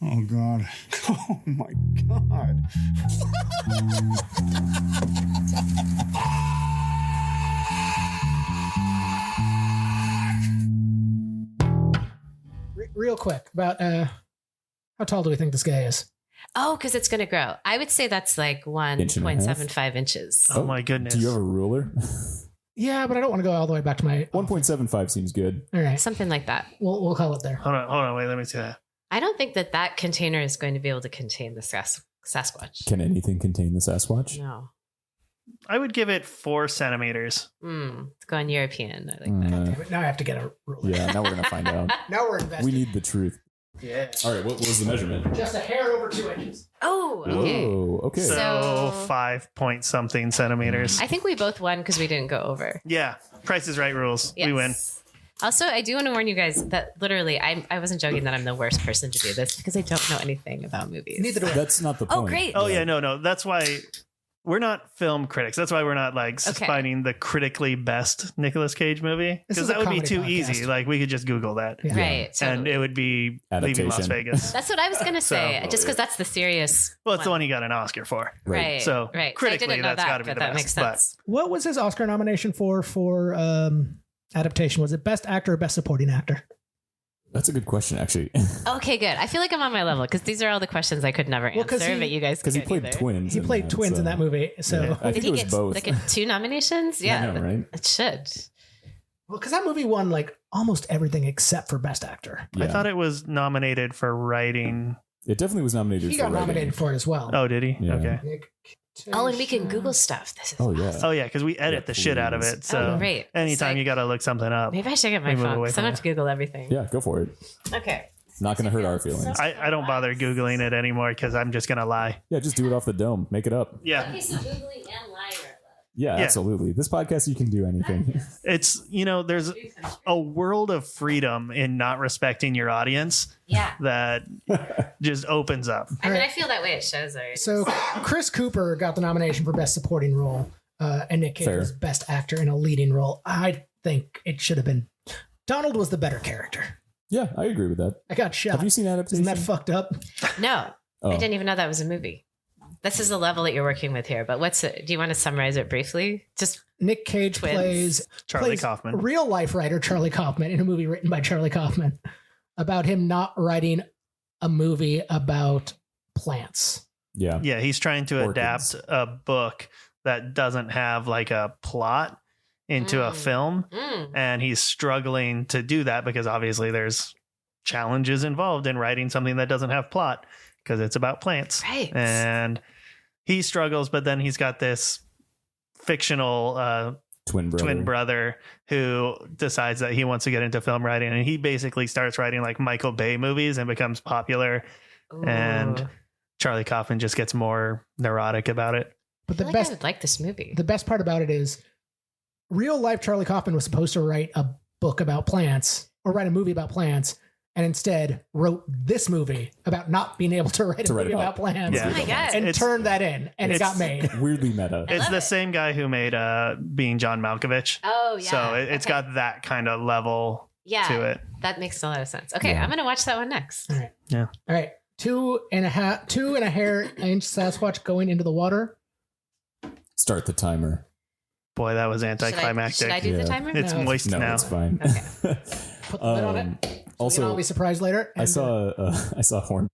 Oh, God. Oh, my God. Real quick, about how tall do we think this guy is? Oh, because it's going to grow. I would say that's like 1.75 inches. Oh, my goodness. Do you have a ruler? Yeah, but I don't want to go all the way back to my... 1.75 seems good. All right. Something like that. We'll call it there. Hold on. Wait, let me see that. I don't think that container is going to be able to contain the Sasquatch. Can anything contain the Sasquatch? No. I would give it 4 centimeters. It's going European. I like that. Damn it, now I have to get a ruler. Yeah, now we're going to find out. Now we're invested. We need the truth. Yeah. All right, what was the measurement? Just a hair over 2 inches. Oh, okay. Whoa, okay. So So- 5 point something centimeters. I think we both won because we didn't go over. Yeah. Price is Right rules. Yes. We win. Also, I do want to warn you guys that literally, I wasn't joking that I'm the worst person to do this because I don't know anything about movies. Neither do I. That's not the point. Oh, great. Oh, yeah. No. That's why we're not film critics. That's why we're not like Okay. finding the critically best Nicolas Cage movie. This Because is a that would be comedy too podcast. easy. Like we could just Google that. Yeah. Right. So And it would be Leaving Las Adaptation. Vegas. that's what I was going to say, So- just because that's the serious Well, it's the one he got an Oscar for. Right. So, right. critically, I didn't know that's that, gotta be but the that best, makes sense. What was his Oscar nomination for adaptation? Was it Best Actor or Best Supporting Actor? That's a good question, actually. Okay, good. I feel like I'm on my level because these are all the questions I could never 'cause answer, he- but you guys Because he could played either. twins. He in played that, twins so- in that movie. So, Yeah, I Did think he it was get both. like 2 nominations? Yeah, I know, right? it should. well, because that movie won like almost everything except for Best Actor. I Yeah. thought it was nominated for writing. It definitely was nominated He for got writing. nominated for it as well. Oh, did he? Yeah. Okay. Oh, and we can Google stuff. This is Oh, yeah. awesome. Oh, yeah, because we edit Yeah, the shit out of please. it. So Oh, great. anytime So you got to look something up. maybe I should get my We move phone away because I from don't have to Google everything. Yeah, go for it. Okay. Not going to hurt our feelings. I don't bother Googling it anymore because I'm just going to lie. Yeah, just do it off the dome. Make it up. Yeah. Okay, so Googling and lying Yeah, Yeah. absolutely. This podcast, you can do anything. It's, there's a world of freedom in not respecting your audience Yeah. that just opens up. I mean, I feel that way at shows. Already. So Chris Cooper got the nomination for Best Supporting Role, and Nick Cage Fair. was Best Actor in a Leading Role. I think it should have been. Donald was the better character. Yeah, I agree with that. I got shot. Have you seen Adaptation? Isn't that fucked up? No, Oh. I didn't even know that was a movie. This is the level that you're working with here. But what's it? Do you want to summarize it briefly? Just Nick Cage Twins. plays Charlie Kaufman. real life writer Charlie Kaufman in a movie written by Charlie Kaufman about him not writing a movie about plants. Yeah. Yeah, he's trying to Orchids. adapt a book that doesn't have like a plot into a film. And he's struggling to do that because obviously there's challenges involved in writing something that doesn't have plot because it's about plants. right. And he struggles, but then he's got this fictional Twin brother. twin brother who decides that he wants to get into film writing. And he basically starts writing like Michael Bay movies and becomes popular. And Ooh. Charlie Kaufman just gets more neurotic about it. But I the feel like best I would like this movie. the best part about it is real life Charlie Kaufman was supposed to write a book about plants or write a movie about plants and instead wrote this movie about not being able to write a movie about plants Yeah. Oh my God. and It's- turned that in and it got made. Weirdly meta. I It's love the it. same guy who made Being John Malkovich. Oh yeah. So it's Okay. got that kind of level yeah, to it. That makes a lot of sense. Okay, Yeah. I'm gonna watch that one next. All right. Yeah. All right. 2.5 inch Sasquatch going into the water. Start the timer. Boy, that was anticlimactic. Should I do the Yeah. timer? It's No. moist No, now. it's fine. Okay. Put the lid on it. So also, we can all be surprised later. I saw Horn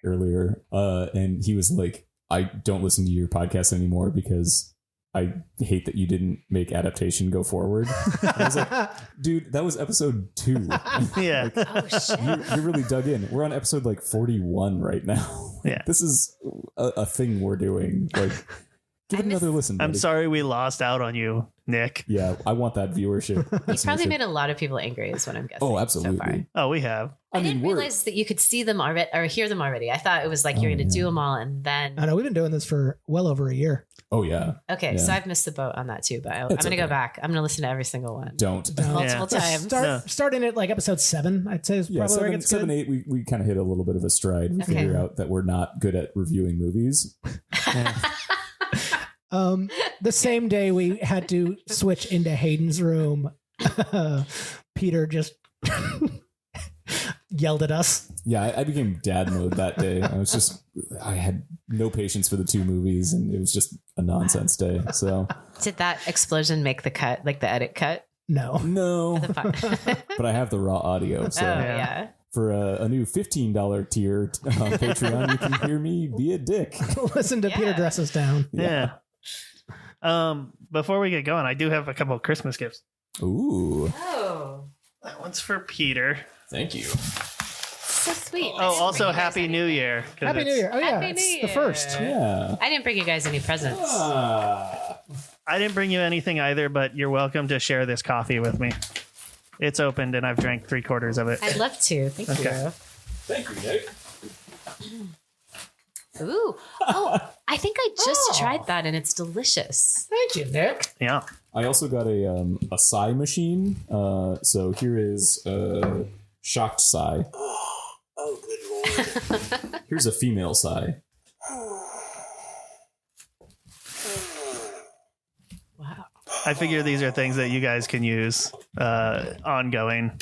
earlier, and he was like, "I don't listen to your podcast anymore because I hate that you didn't make Adaptation go forward." And I was like, "Dude, that was episode 2. Yeah. Oh shit. You really dug in. We're on episode like 41 right now. Yeah. This is a thing we're doing. Like, give it another listen. I'm buddy. sorry we lost out on you, Nick. Yeah, I want that viewership. You probably listenership. made a lot of people angry, is what I'm guessing. Oh, So far. absolutely. Oh, we have. I didn't realize that you could see them already or hear them already. I thought it was like you're Oh, going to do yeah. them all and then. I know we've been doing this for well over a year. Oh yeah. Okay, so Yeah. I've missed the boat on that too, but I'm It's going to go okay. back. I'm going to listen to every single one. Don't. Multiple Yeah. times. Starting at like episode 7, I'd say is Yeah, probably where it gets 7, good. 8, we kind of hit a little bit of a stride. We Okay. figure out that we're not good at reviewing movies. The same day we had to switch into Hayden's room, Peter just yelled at us. Yeah, I became dad mode that day. I had no patience for the two movies, and it was just a nonsense day. So Did that explosion make the cut, like the edit cut? No. The fun. but I have the raw audio. So yeah. for a new $15 tier on Patreon, you can hear me be a dick. Listen to Peter Dress Us Down. Yeah. Before we get going, I do have a couple of Christmas gifts. Ooh, Oh, That one's for Peter. thank you. so sweet. Oh, also Happy New Year. 'cause Happy New it's- Year. Oh, yeah. Happy It's New the Year. first. Yeah. I didn't bring you guys any presents. I didn't bring you anything either, but you're welcome to share this coffee with me. It's opened and I've drank 3/4 of it. I'd love to. Thank Okay. Thank you, Nick. you. Ooh. Oh, I think I just tried that and it's delicious. Thank you, Nick. Yeah. I also got a sigh machine. So here is a shocked sigh. Oh, good lord. Here's a female sigh. Wow. I figure these are things that you guys can use ongoing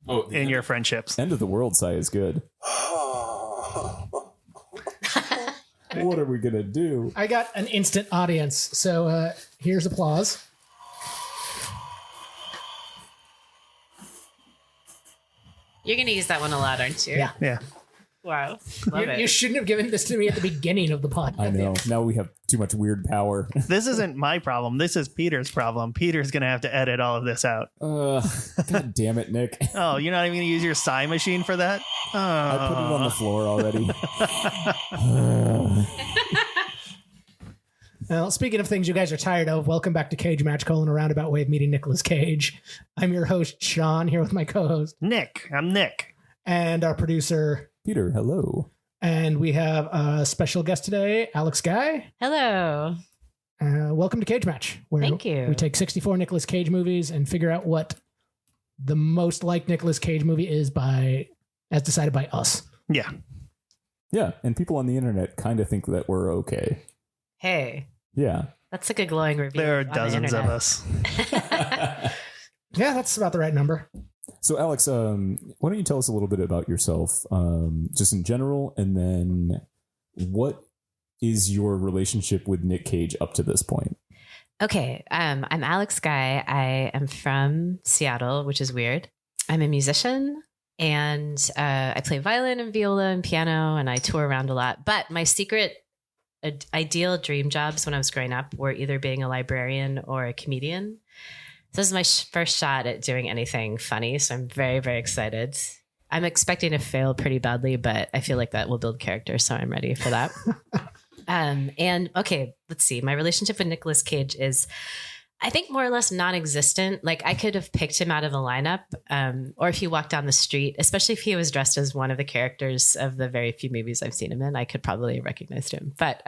Oh, in your friendships. end of the world sigh is good. What are we gonna do? I got an instant audience. So here's applause. You're going to use that one a lot, aren't you? Yeah. Yeah. Wow. Love it. You shouldn't have given this to me at the beginning of the podcast. I know. Now we have too much weird power. This isn't my problem. This is Peter's problem. Peter's going to have to edit all of this out. God damn it, Nick. Oh, you're not even going to use your sigh machine for that? Oh. I put it on the floor already. Well, speaking of things you guys are tired of, welcome back to Cage Match, a roundabout way of meeting Nicolas Cage. I'm your host, Sean, here with my co-host Nick. I'm Nick. and our producer. Peter, hello. And we have a special guest today, Alex Guy. Hello. Welcome to Cage Match, where Thank you. we take 64 Nicolas Cage movies and figure out what the most like Nicolas Cage movie is as decided by us. Yeah. Yeah, and people on the internet kind of think that we're okay. Hey, Yeah. that's like a glowing review. There are on the dozens of internet. us. Yeah, that's about the right number. So, Alex, why don't you tell us a little bit about yourself, just in general, and then what is your relationship with Nick Cage up to this point? Okay. I'm Alex Guy. I am from Seattle, which is weird. I'm a musician and I play violin and viola and piano and I tour around a lot. But my secret ideal dream jobs when I was growing up were either being a librarian or a comedian. So this is my first shot at doing anything funny. So I'm very, very excited. I'm expecting to fail pretty badly, but I feel like that will build character. So I'm ready for that. And okay, let's see. My relationship with Nicolas Cage is, I think, more or less non-existent. Like I could have picked him out of a lineup, or if he walked down the street, especially if he was dressed as one of the characters of the very few movies I've seen him in, I could probably have recognized him, but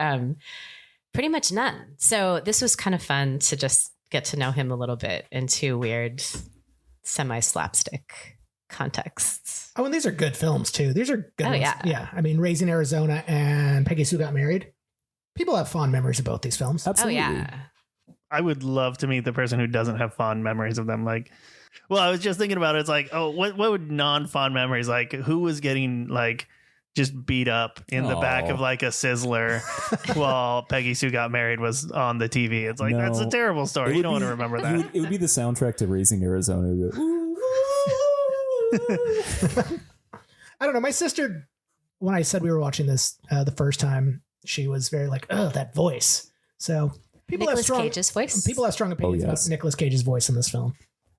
pretty much none. So this was kind of fun to just get to know him a little bit in two weird semi-slapstick contexts. Oh, and these are good films too. These are good Oh, ones. yeah. Yeah. I mean, Raising Arizona and Peggy Sue Got Married. People have fond memories of both these films. Absolutely. Oh yeah. I would love to meet the person who doesn't have fond memories of them. Like, well, I was just thinking about it. It's like, oh, what would non-fond memories, like who was getting like just beat up in the back of like a Sizzler while Peggy Sue Got Married was on the TV? It's like, No. that's a terrible story. It You don't would want to be- remember It that. would, it would be the soundtrack to Raising Arizona. I don't know. My sister, when I said we were watching this the first time, she was very like, "Oh, that voice." So people Nicolas have Cage's voice. People have strong opinions yes. about Nicolas Cage's voice in this film.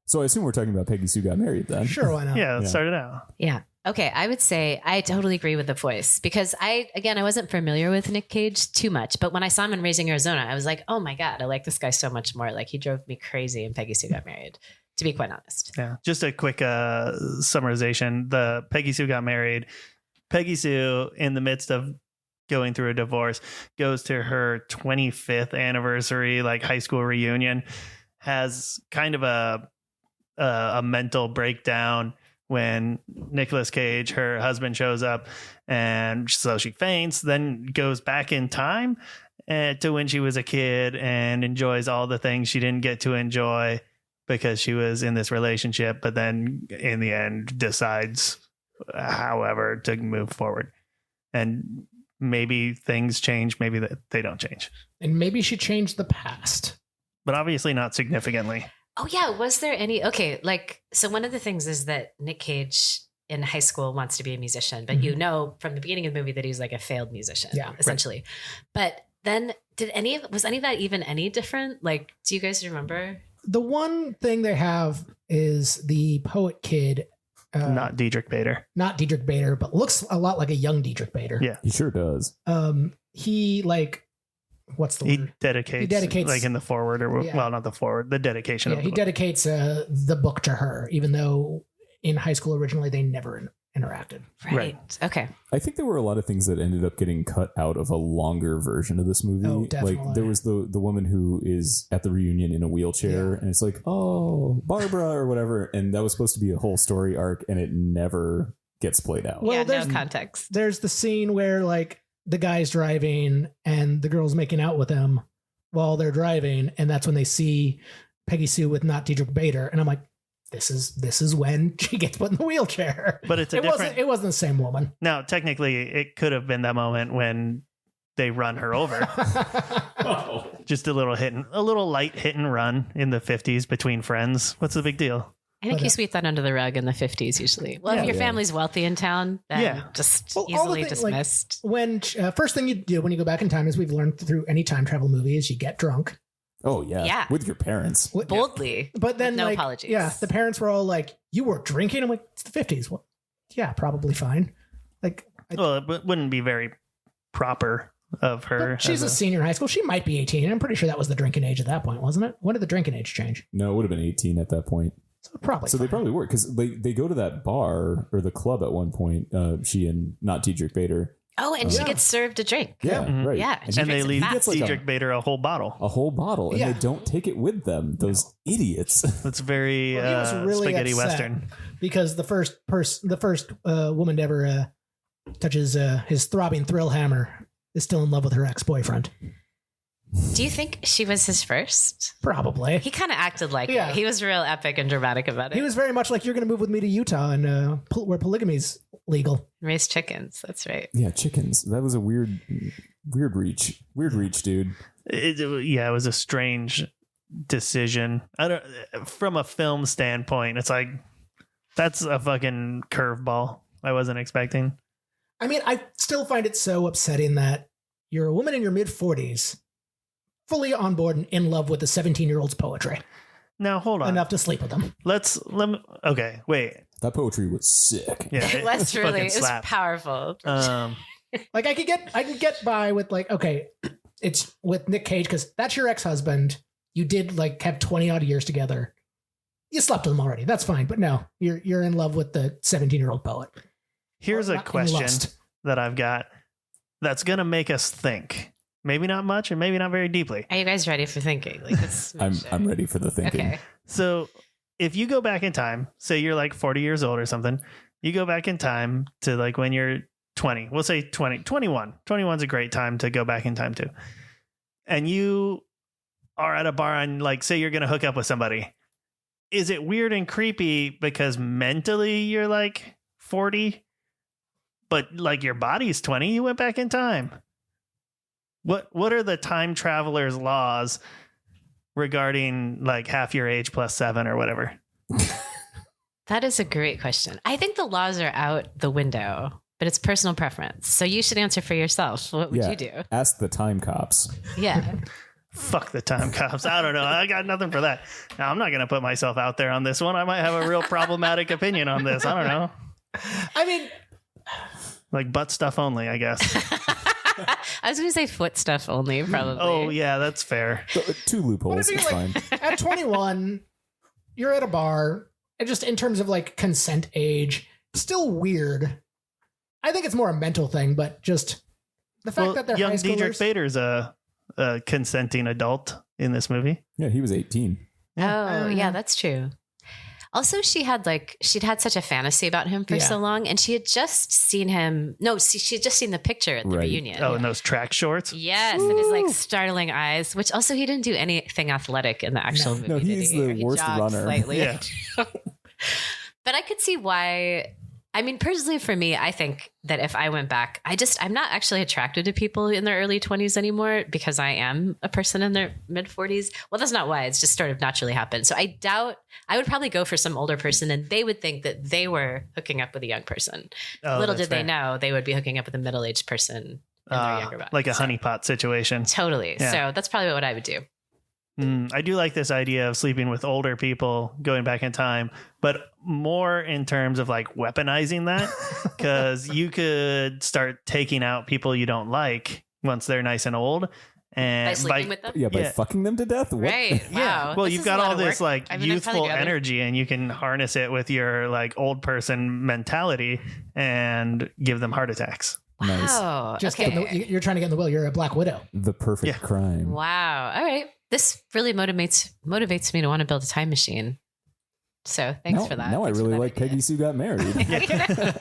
So I assume we're talking about Peggy Sue Got Married then. Sure, why not? Yeah, let's Yeah. start it out. Yeah. Okay. I would say I totally agree with the voice because I wasn't familiar with Nick Cage too much, but when I saw him in Raising Arizona, I was like, oh my God, I like this guy so much more. Like he drove me crazy in Peggy Sue Got Married, to be quite honest. Yeah. Just a quick summarization. The Peggy Sue Got Married. Peggy Sue, in the midst of going through a divorce, goes to her 25th anniversary, like high school reunion, has kind of a mental breakdown when Nicolas Cage, her husband, shows up, and so she faints, then goes back in time to when she was a kid and enjoys all the things she didn't get to enjoy because she was in this relationship, but then in the end decides however to move forward. And maybe things change, maybe they don't change. And maybe she changed the past. But obviously not significantly. Oh yeah, was there any so one of the things is that Nick Cage in high school wants to be a musician, but you know from the beginning of the movie that he's like a failed musician, essentially. Right. But then was any of that even any different? Like, do you guys remember? The one thing they have is the poet kid. Not Diedrich Bader. Not Diedrich Bader, but looks a lot like a young Diedrich Bader. Yeah, he sure does. He what's the word? He dedicates like in the forward well, not the forward, the dedication. Yeah, of the he book. dedicates the book to her, even though in high school originally they never interacted. Right. Okay. I think there were a lot of things that ended up getting cut out of a longer version of this movie. Oh, definitely. Like there was the woman who is at the reunion in a wheelchair, and it's like, oh, Barbara or whatever, and that was supposed to be a whole story arc, and it never gets played out. Well, there's no context. There's the scene where like the guy's driving and the girl's making out with him while they're driving, and that's when they see Peggy Sue with not Diedrich Bader, and I'm like, this is when she gets put in the wheelchair. But it wasn't the same woman. Now, technically, it could have been that moment when they run her over. Just a little light hit and run in the 50s between friends. What's the big deal? I think you sweep that under the rug in the 50s usually. Well, if your family's wealthy in town, then just easily dismissed. Like, when first thing you do when you go back in time, as we've learned through any time travel movie, is you get drunk. Oh yeah, with your parents, boldly. But then, no apologies. Yeah, the parents were all like, "You were drinking." I'm like, "It's the 50s." Well, yeah, probably fine. Like, well, it wouldn't be very proper of her. She's a senior in high school. She might be 18. I'm pretty sure that was the drinking age at that point, wasn't it? When did the drinking age change? No, it would have been 18 at that point. So probably. So they probably were, because they go to that bar or the club at one point. She and not Diedrich Bader. Oh, and she gets served a drink. Yeah, right. Yeah, and they leave Diedrich Bader a whole bottle. And they don't take it with them. Those idiots. That's very he was really spaghetti upset western. Because the first woman to ever touches his throbbing thrill hammer is still in love with her ex-boyfriend. Do you think she was his first? Probably. He kind of acted like it. He was real epic and dramatic about it. He was very much like, you're going to move with me to Utah and where polygamy's legal. Raise chickens. That's right. Yeah, chickens. That was a weird reach. Weird reach, dude. It was a strange decision. From a film standpoint, it's like, that's a fucking curveball I wasn't expecting. I mean, I still find it so upsetting that you're a woman in your mid-40s, fully on board and in love with a 17-year-old's poetry. Now, hold on. Enough to sleep with them. Okay, wait. That poetry was sick. Yeah, it was powerful. Like I could get by with like, okay, it's with Nick Cage because that's your ex-husband. You did like have 20 odd years together. You slept with him already. That's fine. But no, you're in love with the 17-year-old poet. Here's a question that I've got that's going to make us think. Maybe not much and maybe not very deeply. Are you guys ready for thinking? Like, I'm ready for the thinking. Okay. So if you go back in time, say you're like 40 years old or something, you go back in time to like when you're 20, we'll say 21. 21's a great time to go back in time to. And you are at a bar and like, say you're going to hook up with somebody. Is it weird and creepy because mentally you're like 40, but like your body's 20, you went back in time? What are the time traveler's laws regarding like half your age plus 7 or whatever? That is a great question. I think the laws are out the window, but it's personal preference. So you should answer for yourself. What would you do? Ask the time cops. Yeah. Fuck the time cops. I don't know. I got nothing for that. Now, I'm not going to put myself out there on this one. I might have a real problematic opinion on this. I don't know. I mean, like butt stuff only, I guess. I was going to say foot stuff only, probably. Oh, yeah, that's fair. 2 loopholes. It's fine. At 21, you're at a bar, and just in terms of like consent age, still weird. I think it's more a mental thing, but just the fact that they're young high schoolers. Diedrich Bader's a consenting adult in this movie. Yeah, he was 18. Oh, yeah, that's true. Also, she'd had such a fantasy about him for so long, and she had just seen him. No, she had just seen the picture at the reunion. Oh, and those track shorts. Yes, and his like startling eyes. Which also he didn't do anything athletic in the actual movie. No, he's the worst runner. Slightly. Yeah. But I could see why. I mean, personally for me, I think that if I went back, I'm not actually attracted to people in their early 20s anymore because I am a person in their mid 40s. Well, that's not why. It's just sort of naturally happened. So I doubt I would probably go for some older person and they would think that they were hooking up with a young person. Little did they know they would be hooking up with a middle-aged person in their younger body. Like a honeypot situation. Totally. Yeah. So that's probably what I would do. I do like this idea of sleeping with older people, going back in time, but more in terms of like weaponizing that, because you could start taking out people you don't like once they're nice and old. And By sleeping with them? Yeah, by fucking them to death. What? Right. Wow. Yeah. Well, This you've is got a lot all of this work. like I mean, I'm probably youthful grabbing- energy, and you can harness it with your like old person mentality and give them heart attacks. Nice. Wow. Just okay. you're trying to get in the will. You're a Black Widow. The perfect crime. Wow. All right. This really motivates me to want to build a time machine. So thanks for that. Now I Thanks for really that like idea. Peggy Sue Got Married.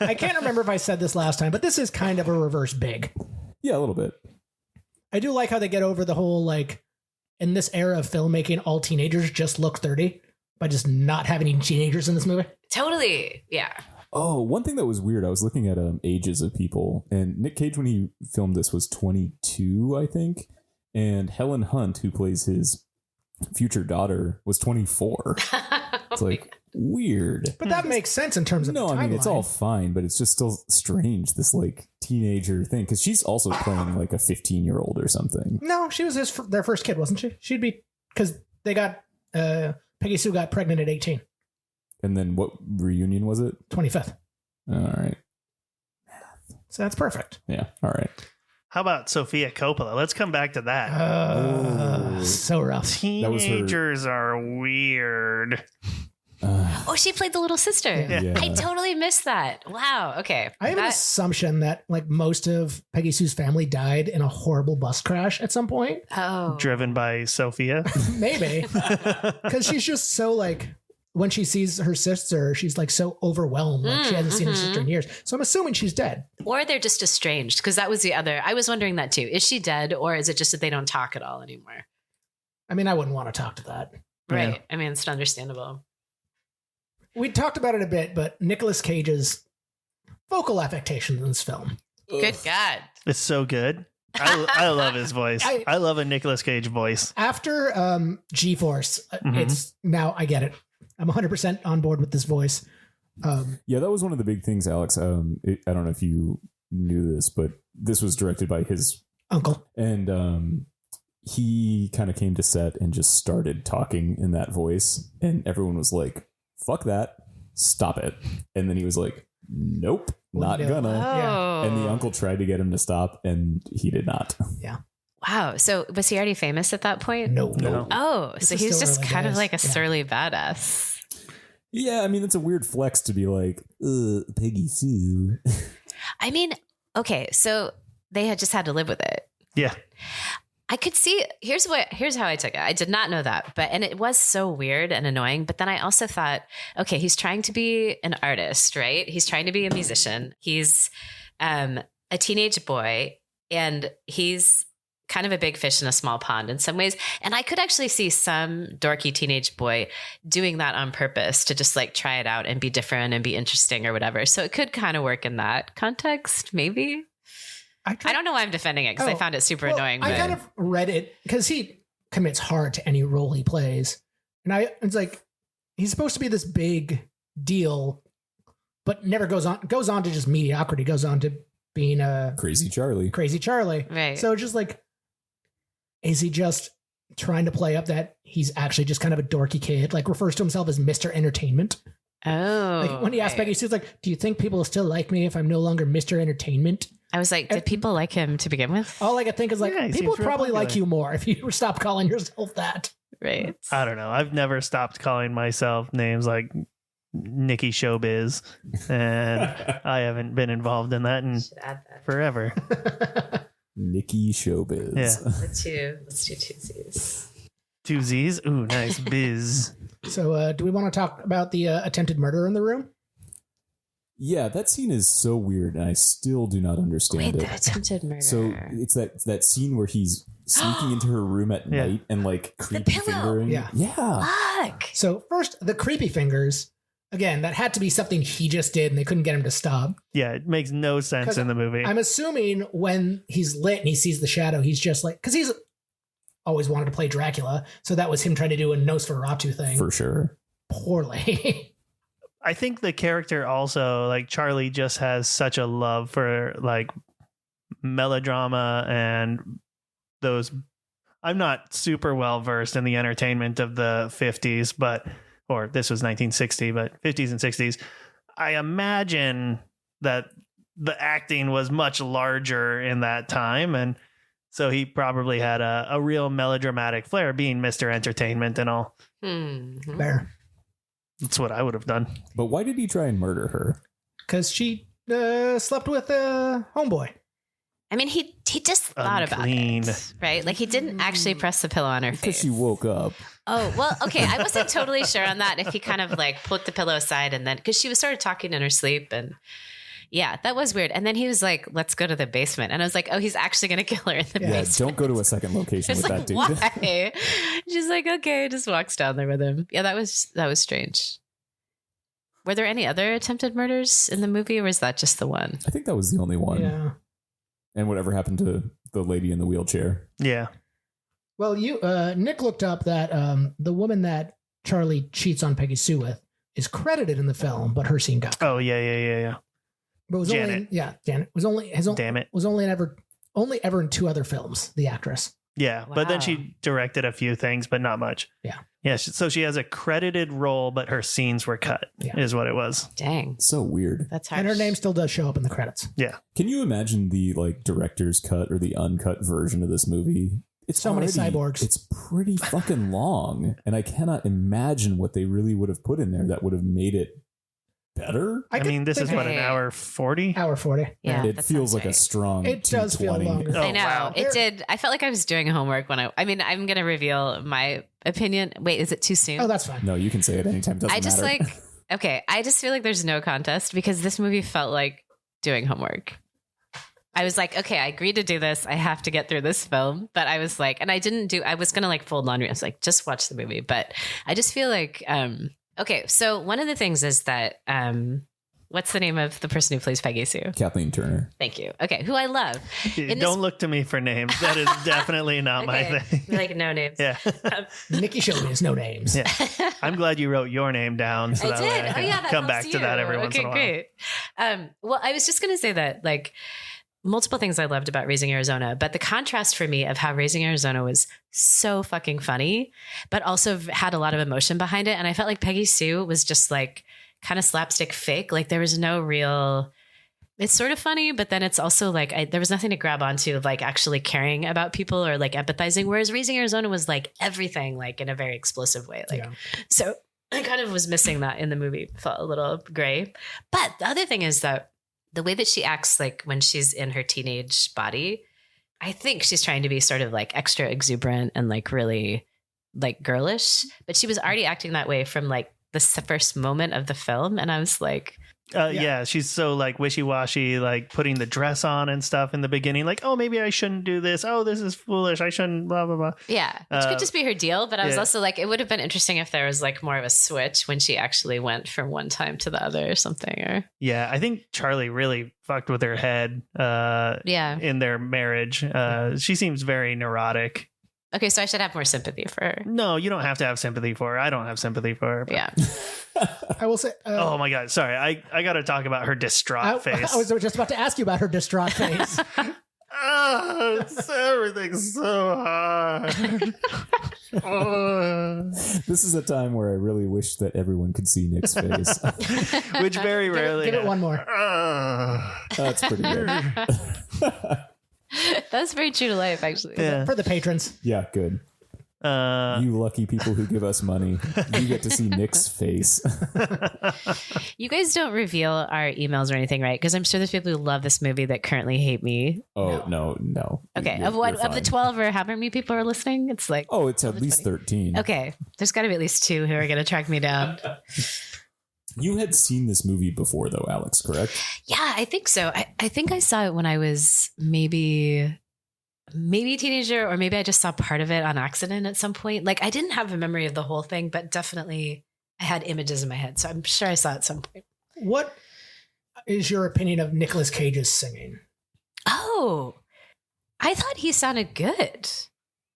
I can't remember if I said this last time, but this is kind of a reverse Big. Yeah, a little bit. I do like how they get over the whole, like, in this era of filmmaking, all teenagers just look 30 by just not having any teenagers in this movie. Totally. Yeah. Oh, one thing that was weird, I was looking at ages of people, and Nick Cage, when he filmed this, was 22, I think. And Helen Hunt, who plays his future daughter, was 24. It's like weird. But that makes sense in terms of No, the I mean, it's timeline. all fine, but it's just still strange, this like teenager thing. Because she's also playing like a 15-year-old or something. No, she was their first kid, wasn't she? She'd be, because they got, Peggy Sue got pregnant at 18, And then what reunion was it? 25th. All right. So that's perfect. Yeah. All right. How about Sophia Coppola? Let's come back to that. So rough. was her- Teenagers are weird. Oh, she played the little sister. Yeah. I totally missed that. Wow. Okay. I have an assumption that like most of Peggy Sue's family died in a horrible bus crash at some point. Oh. Driven by Sophia. Maybe. Because she's just so like, when she sees her sister, she's like so overwhelmed. Like she hasn't seen her sister in years. So I'm assuming she's dead. Or they're just estranged, because that was the other. I was wondering that too. Is she dead, or is it just that they don't talk at all anymore? I mean, I wouldn't want to talk to that. Right. Yeah. I mean, it's understandable. We talked about it a bit, but Nicolas Cage's vocal affectation in this film. Good God. It's so good. I love his voice. I- I love a Nicolas Cage voice. After G-Force, Mhm. it's now I get it. I'm 100% on board with this voice. Yeah, that was one of the big things, Alex. I don't know if you knew this, but this was directed by his Uncle. and he kind of came to set and just started talking in that voice, and everyone was like, "Fuck that, stop it!" And then he was like, "Nope, not No. gonna." Oh. And the uncle tried to get him to stop, and he did not. Wow. So was he already famous at that point? No. No. Oh, This so is he was still just early kind of days. like a Yeah. surly badass. Yeah, I mean, it's a weird flex to be like, Peggy Sue. I mean, okay, so they had just had to live with it. Yeah. I could see here's how I took it. I did not know that, and it was so weird and annoying. But then I also thought, okay, he's trying to be an artist, right? He's trying to be a musician. He's a teenage boy, and he's kind of a big fish in a small pond in some ways. And I could actually see some dorky teenage boy doing that on purpose to just like try it out and be different and be interesting or whatever. So it could kind of work in that context, maybe. I don't know why I'm defending it because I found it super annoying. I but kind of read it because he commits hard to any role he plays. And it's like, he's supposed to be this big deal, but never goes on to just mediocrity, goes on to being a Crazy Charlie. crazy Charlie. Right. So just like, is he just trying to play up that he's actually just kind of a dorky kid, like refers to himself as Mr. Entertainment? Oh, Like when he asked right. Peggy, she's like, do you think people will still like me if I'm no longer Mr. Entertainment? I was like, did people like him to begin with? All I could think is like, Yeah, he people would seems real probably like popular. you more if you stop calling yourself that. Right. I don't know. I've never stopped calling myself names like Nikki Showbiz, and I haven't been involved in that in Should add that. forever. Nikki Showbiz. Yeah. Let's do two Z's. Two Z's. Ooh, nice. Biz. So do we want to talk about the attempted murder in the room? Yeah, that scene is so weird, and I still do not understand Wait, it. the attempted murder. So it's that scene where he's sneaking into her room at Yeah. night and like creepy pillow. fingering. Yeah. Yeah. Fuck. So first, the creepy fingers. again, that had to be something he just did and they couldn't get him to stop. Yeah, it makes no sense in the movie. I'm assuming when he's lit and he sees the shadow, he's just like, because he's always wanted to play Dracula. So that was him trying to do a Nosferatu thing. For sure. Poorly. I think the character also, like Charlie, just has such a love for like melodrama and those. I'm not super well versed in the entertainment of the 50s, or this was 1960, but 50s and 60s. I imagine that the acting was much larger in that time. And so he probably had a real melodramatic flair, being Mr. Entertainment and all. Mm-hmm. Fair. That's what I would have done. But why did he try and murder her? Because she slept with a homeboy. I mean, he just thought Unclean. about it, right? Like he didn't actually press the pillow on her Because face. she woke up. Oh, well, okay. I wasn't totally sure on that. If he kind of like put the pillow aside and then, because she was sort of talking in her sleep and yeah, that was weird. And then he was like, let's go to the basement. And I was like, oh, he's actually going to kill her in the Yeah, basement. don't go to a second location It's with like, that dude. why? She's like, okay, just walks down there with him. Yeah, that was strange. Were there any other attempted murders in the movie, or was that just the one? I think that was the only one. Yeah. And whatever happened to the lady in the wheelchair. Yeah. Well, Nick looked up that the woman that Charlie cheats on Peggy Sue with is credited in the film, but her scene got cut. Oh, yeah. But it was Janet. Janet was only Damn it. was only ever in 2 other films. The actress. Yeah. But then Wow. she directed a few things, but not much. Yeah. Yeah. So she has a credited role, but her scenes were cut, Yeah. is what it was. Dang, So weird. that's hard. And her name still does show up in the credits. Can you imagine the like director's cut or the uncut version of this movie? It's So many cyborgs. It's pretty fucking long, and I cannot imagine what they really would have put in there that would have made it better. I could mean, this is think what, an Right. hour 40? hour 40. Yeah, it that feels sounds like a right. strong. It does feel 220. longer. Oh, I know wow. it did. I felt like I was doing homework when I mean, I'm going to reveal my opinion. Wait, is it too soon? Oh, that's fine. No, you can say it anytime. Doesn't I just matter. okay. I just feel like there's no contest because this movie felt like doing homework. I was like, okay, I agreed to do this. I have to get through this film. But I was like, and I was going to like fold laundry. I was like, just watch the movie. But I just feel like, okay. So one of the things is that, what's the name of the person who plays Peggy Sue? Kathleen Turner. Thank you. Okay. Who I love. In Don't this- look to me for names. That is definitely not my Okay. thing. Like no names. Yeah. Nikki showed me his no names. Yeah. I'm glad you wrote your name down. So I that did. way I Oh can yeah, that come helps back to that you. every once in a while. Great. Well, I was just going to say that like multiple things I loved about Raising Arizona, but the contrast for me of how Raising Arizona was so fucking funny, but also had a lot of emotion behind it. And I felt like Peggy Sue was just like kind of slapstick fake. Like there was no real, it's sort of funny, but then it's also like, there was nothing to grab onto of like actually caring about people or like empathizing. Whereas Raising Arizona was like everything, like in a very explosive way. Like, Yeah. so I kind of was missing that in the movie. Felt a little gray. But the other thing is that the way that she acts, like when she's in her teenage body, I think she's trying to be sort of like extra exuberant and like really like girlish. But she was already acting that way from like the first moment of the film. And I was like, Yeah, she's so like wishy-washy, like putting the dress on and stuff in the beginning. Like, oh, maybe I shouldn't do this. Oh, this is foolish. I shouldn't, blah, blah, blah. yeah, which could just be her deal. But I was yeah. also like, it would have been interesting if there was like more of a switch when she actually went from one time to the other or something. Or Yeah, I think Charlie really fucked with her head yeah. in their marriage. She seems very neurotic. Okay, so I should have more sympathy for her. No, you don't have to have sympathy for her. I don't have sympathy for her. but- Yeah. I will say. Oh my God. Sorry. I got to talk about her distraught face. I was just about to ask you about her distraught face. Everything's so hard. This is a time where I really wish that everyone could see Nick's face. Which very rarely. Give it one more. That's pretty good. That's very true to life, actually. Yeah. For the patrons. Yeah, good. You lucky people who give us money. You get to see Nick's face. You guys don't reveal our emails or anything, right? Because I'm sure there's people who love this movie that currently hate me. Oh, no. Okay, You're- of what you're of the fine. 12 or however many people are listening? It's like Oh, it's at the least 20. 13. Okay, there's got to be at least 2 who are going to track me down. You had seen this movie before, though, Alex, correct? Yeah, I think so. I think I saw it when I was maybe a teenager, or maybe I just saw part of it on accident at some point. Like I didn't have a memory of the whole thing, but definitely I had images in my head, so I'm sure I saw it at some point. What is your opinion of Nicolas Cage's singing? Oh, I thought he sounded good.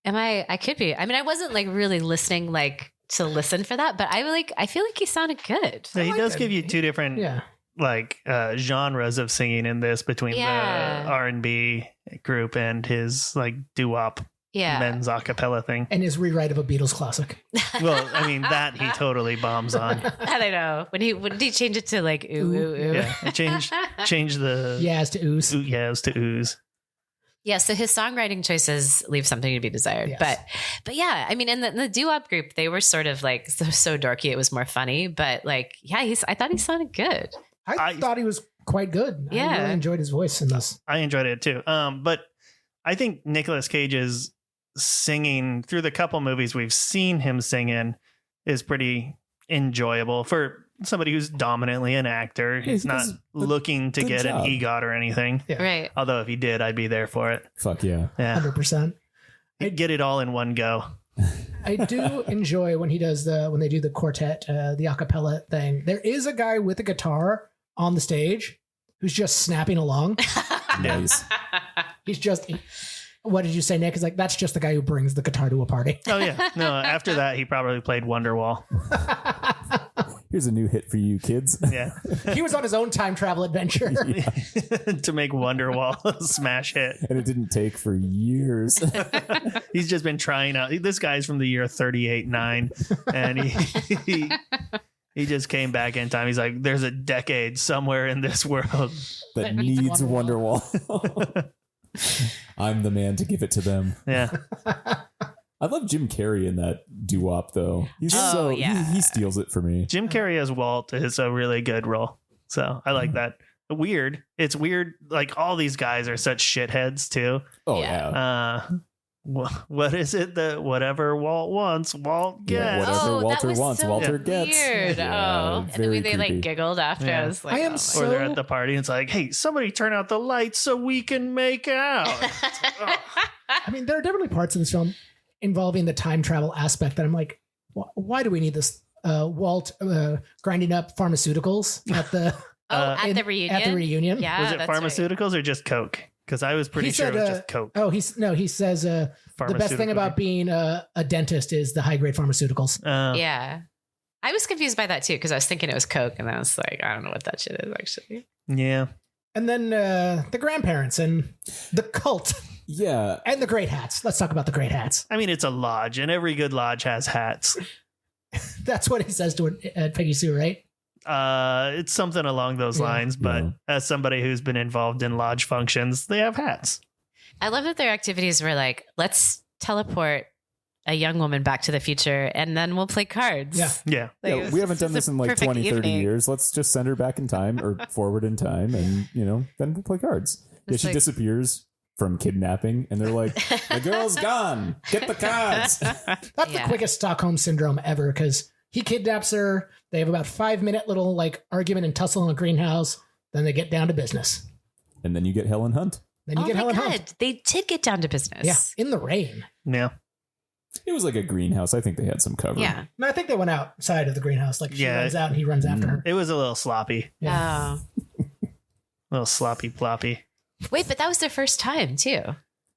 I could be. I mean, I wasn't like really listening to listen for that, but I feel like he sounded good. So he like does it. give you two different Yeah. genres of singing in this between the R&B group and his like doo-wop men's a cappella thing. And his rewrite of a Beatles classic. Well, I mean that he totally bombs on. I don't know. When did he change it to like ooh ooh ooh? Yeah, change the Yaz to ooze. Yaz to ooze. Yeah, so his songwriting choices leave something to be desired. Yes. But yeah, I mean, in the doo-wop group, they were sort of like so dorky, it was more funny. But like, yeah, I thought he sounded good. I thought he was quite good. Yeah. I really enjoyed his voice in this. I enjoyed it too. But I think Nicolas Cage's singing through the couple movies we've seen him sing in is pretty enjoyable for somebody who's dominantly an actor. He's not looking to get an EGOT or anything. Yeah. Right. Although if he did, I'd be there for it. Fuck yeah. Yeah. 100%. He'd get it all in one go. I do enjoy when he does when they do the quartet, the a cappella thing. There is a guy with a guitar on the stage who's just snapping along. Nice. He's just, what did you say, Nick? It's like, that's just the guy who brings the guitar to a party. Oh yeah. No, after that he probably played Wonderwall. Here's a new hit for you kids. Yeah. He was on his own time travel adventure. To make Wonderwall a smash hit. And it didn't take for years. He's just been trying out. This guy's from the year 38-9 and he just came back in time. He's like, there's a decade somewhere in this world that needs Wonderwall. I'm the man to give it to them. Yeah. I love Jim Carrey in that doo-wop though. He's he steals it for me. Jim Carrey as Walt is a really good role. So I like that. Weird. It's weird. Like all these guys are such shitheads too. Oh Yeah. yeah. What is it that whatever Walt wants, Walt gets? Yeah, whatever that Walter was wants, so Walter weird. gets. Yeah, And the way they creepy. like giggled after, Yeah. I was like, I am oh my so- Or they're at the party and it's like, hey, somebody turn out the lights so we can make out. I mean, there are definitely parts of this film involving the time travel aspect that I'm like, why do we need this? Walt grinding up pharmaceuticals at the at the reunion. At the reunion. Yeah, Was it that's right. pharmaceuticals or just Coke? Because I was pretty He sure said, it was just Coke. Oh, he says the best thing about being a dentist is the high grade pharmaceuticals. Yeah. I was confused by that too because I was thinking it was Coke and I was like, I don't know what that shit is actually. Yeah. And then the grandparents and the cult Yeah. and the great hats. Let's talk about the great hats. I mean, it's a lodge, and every good lodge has hats. That's what he says to Peggy Sue, right? It's something along those Yeah. lines, but Yeah. as somebody who's been involved in lodge functions, they have hats. I love that their activities were like, let's teleport a young woman back to the future and then we'll play cards. Yeah. Yeah. Like, Yeah, we haven't done it's this a in like perfect 20, 30 evening. years. Let's just send her back in time or forward in time and, then we'll play cards. Yeah, It's she like- disappears from kidnapping and they're like, the girl's gone. Get the cards. That's Yeah. the quickest Stockholm syndrome ever because he kidnaps her. They have about 5-minute little like argument and tussle in a greenhouse. Then they get down to business. And then you get Helen Hunt. Then you Oh get my Helen God. Hunt. They did get down to business. Yeah, in the rain. Yeah. It was like a greenhouse. I think they had some cover. Yeah. No, I think they went outside of the greenhouse. Like she Yeah. runs out and he runs after her. It was a little sloppy. Yeah. Oh. A little sloppy ploppy. Wait, but that was their first time too. Yeah.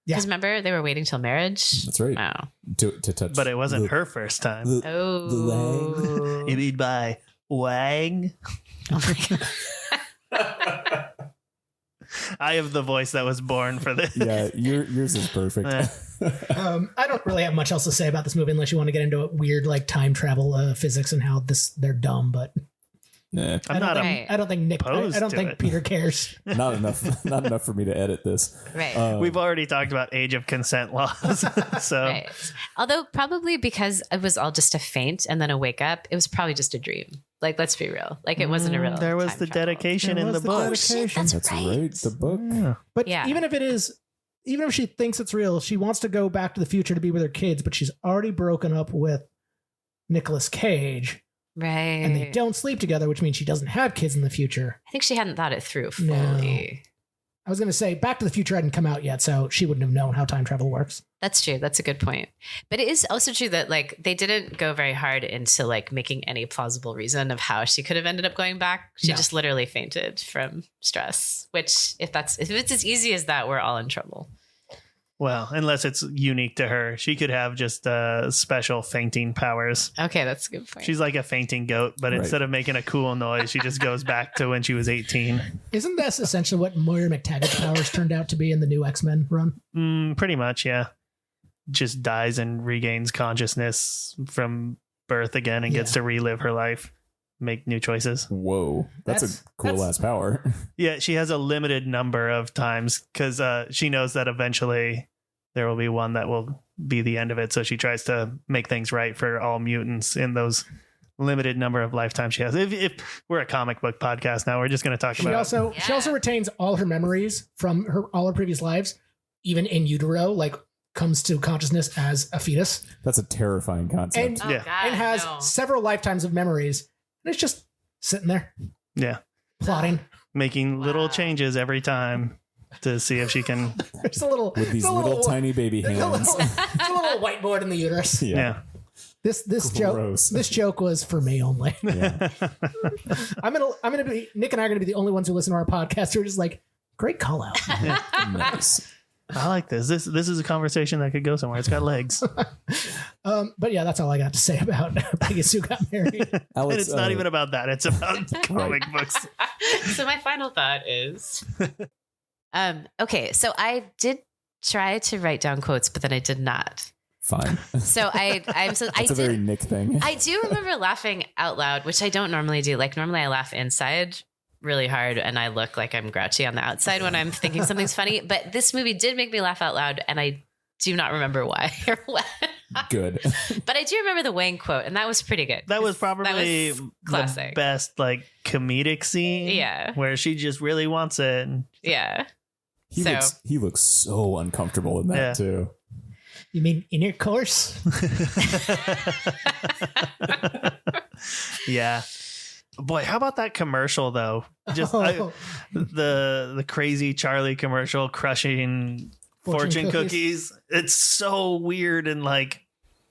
Because remember, they were waiting till marriage. That's right. Oh. To touch. But it wasn't the- her first time. the- Oh. You mean by Wang? Oh my God. I have the voice that was born for this. Yeah, yours is perfect. I don't really have much else to say about this movie unless you want to get into weird like time travel physics and how they're dumb. But Nah, I'm not a Right. I don't think Nick. I opposed don't to think it. Peter cares. not enough. Not enough for me to edit this. Right. We've already talked about age of consent laws. So Right. Although probably because it was all just a feint and then a wake up, it was probably just a dream. Like, let's be real. Like, it wasn't a real. There was time the travel. dedication There in the was the book. dedication. That's That's right. right. The book. Yeah. But Yeah. even if she thinks it's real, she wants to go back to the future to be with her kids, but she's already broken up with Nicolas Cage, Right. and they don't sleep together, which means she doesn't have kids in the future. I think she hadn't thought it through No. fully. I was going to say Back to the Future hadn't come out yet, so she wouldn't have known how time travel works. That's true. That's a good point. But it is also true that like they didn't go very hard into like making any plausible reason of how she could have ended up going back. She just literally fainted from stress, which if it's as easy as that, we're all in trouble. Well, unless it's unique to her. She could have just special fainting powers. Okay, that's a good point. She's like a fainting goat, but instead of making a cool noise, she just goes back to when she was 18. Isn't that essentially what Moira McTaggart's powers turned out to be in the new X-Men run? Pretty much, yeah. Just dies and regains consciousness from birth again and gets to relive her life, make new choices. Whoa, that's a cool ass power. Yeah, she has a limited number of times because she knows that eventually there will be one that will be the end of it. So she tries to make things right for all mutants in those limited number of lifetimes she has. If we're a comic book podcast now, we're just going to talk about. She also retains all her memories from all her previous lives, even in utero. Like comes to consciousness as a fetus. That's a terrifying concept. And, and has several lifetimes of memories. And it's just sitting there. Yeah. Plotting. Making little changes every time to see if she can. Just a little. With these little tiny baby hands. It's a little whiteboard in the uterus. Yeah. This joke was for me only. Yeah. I'm gonna be Nick and I are gonna be the only ones who listen to our podcast who are just like, great call out. Nice. I like this. This is a conversation that could go somewhere. It's got legs. But yeah, that's all I got to say about Peggy Sue Got Married. Alex, and it's not even about that. It's about comic books. So my final thought is, okay, so I did try to write down quotes, but then I did not. Fine. So That's a very Nick thing. I do remember laughing out loud, which I don't normally do. Like normally I laugh inside really hard and I look like I'm grouchy on the outside when I'm thinking something's funny. But this movie did make me laugh out loud and I do not remember why or what. Good. But I do remember the Wayne quote and that was pretty good. That was probably classic. The best like comedic scene. Yeah. Where she just really wants it. Yeah. He looks so uncomfortable in that too. You mean intercourse? Yeah. Boy, how about that commercial though? Just the crazy Charlie commercial crushing fortune cookies. It's so weird and like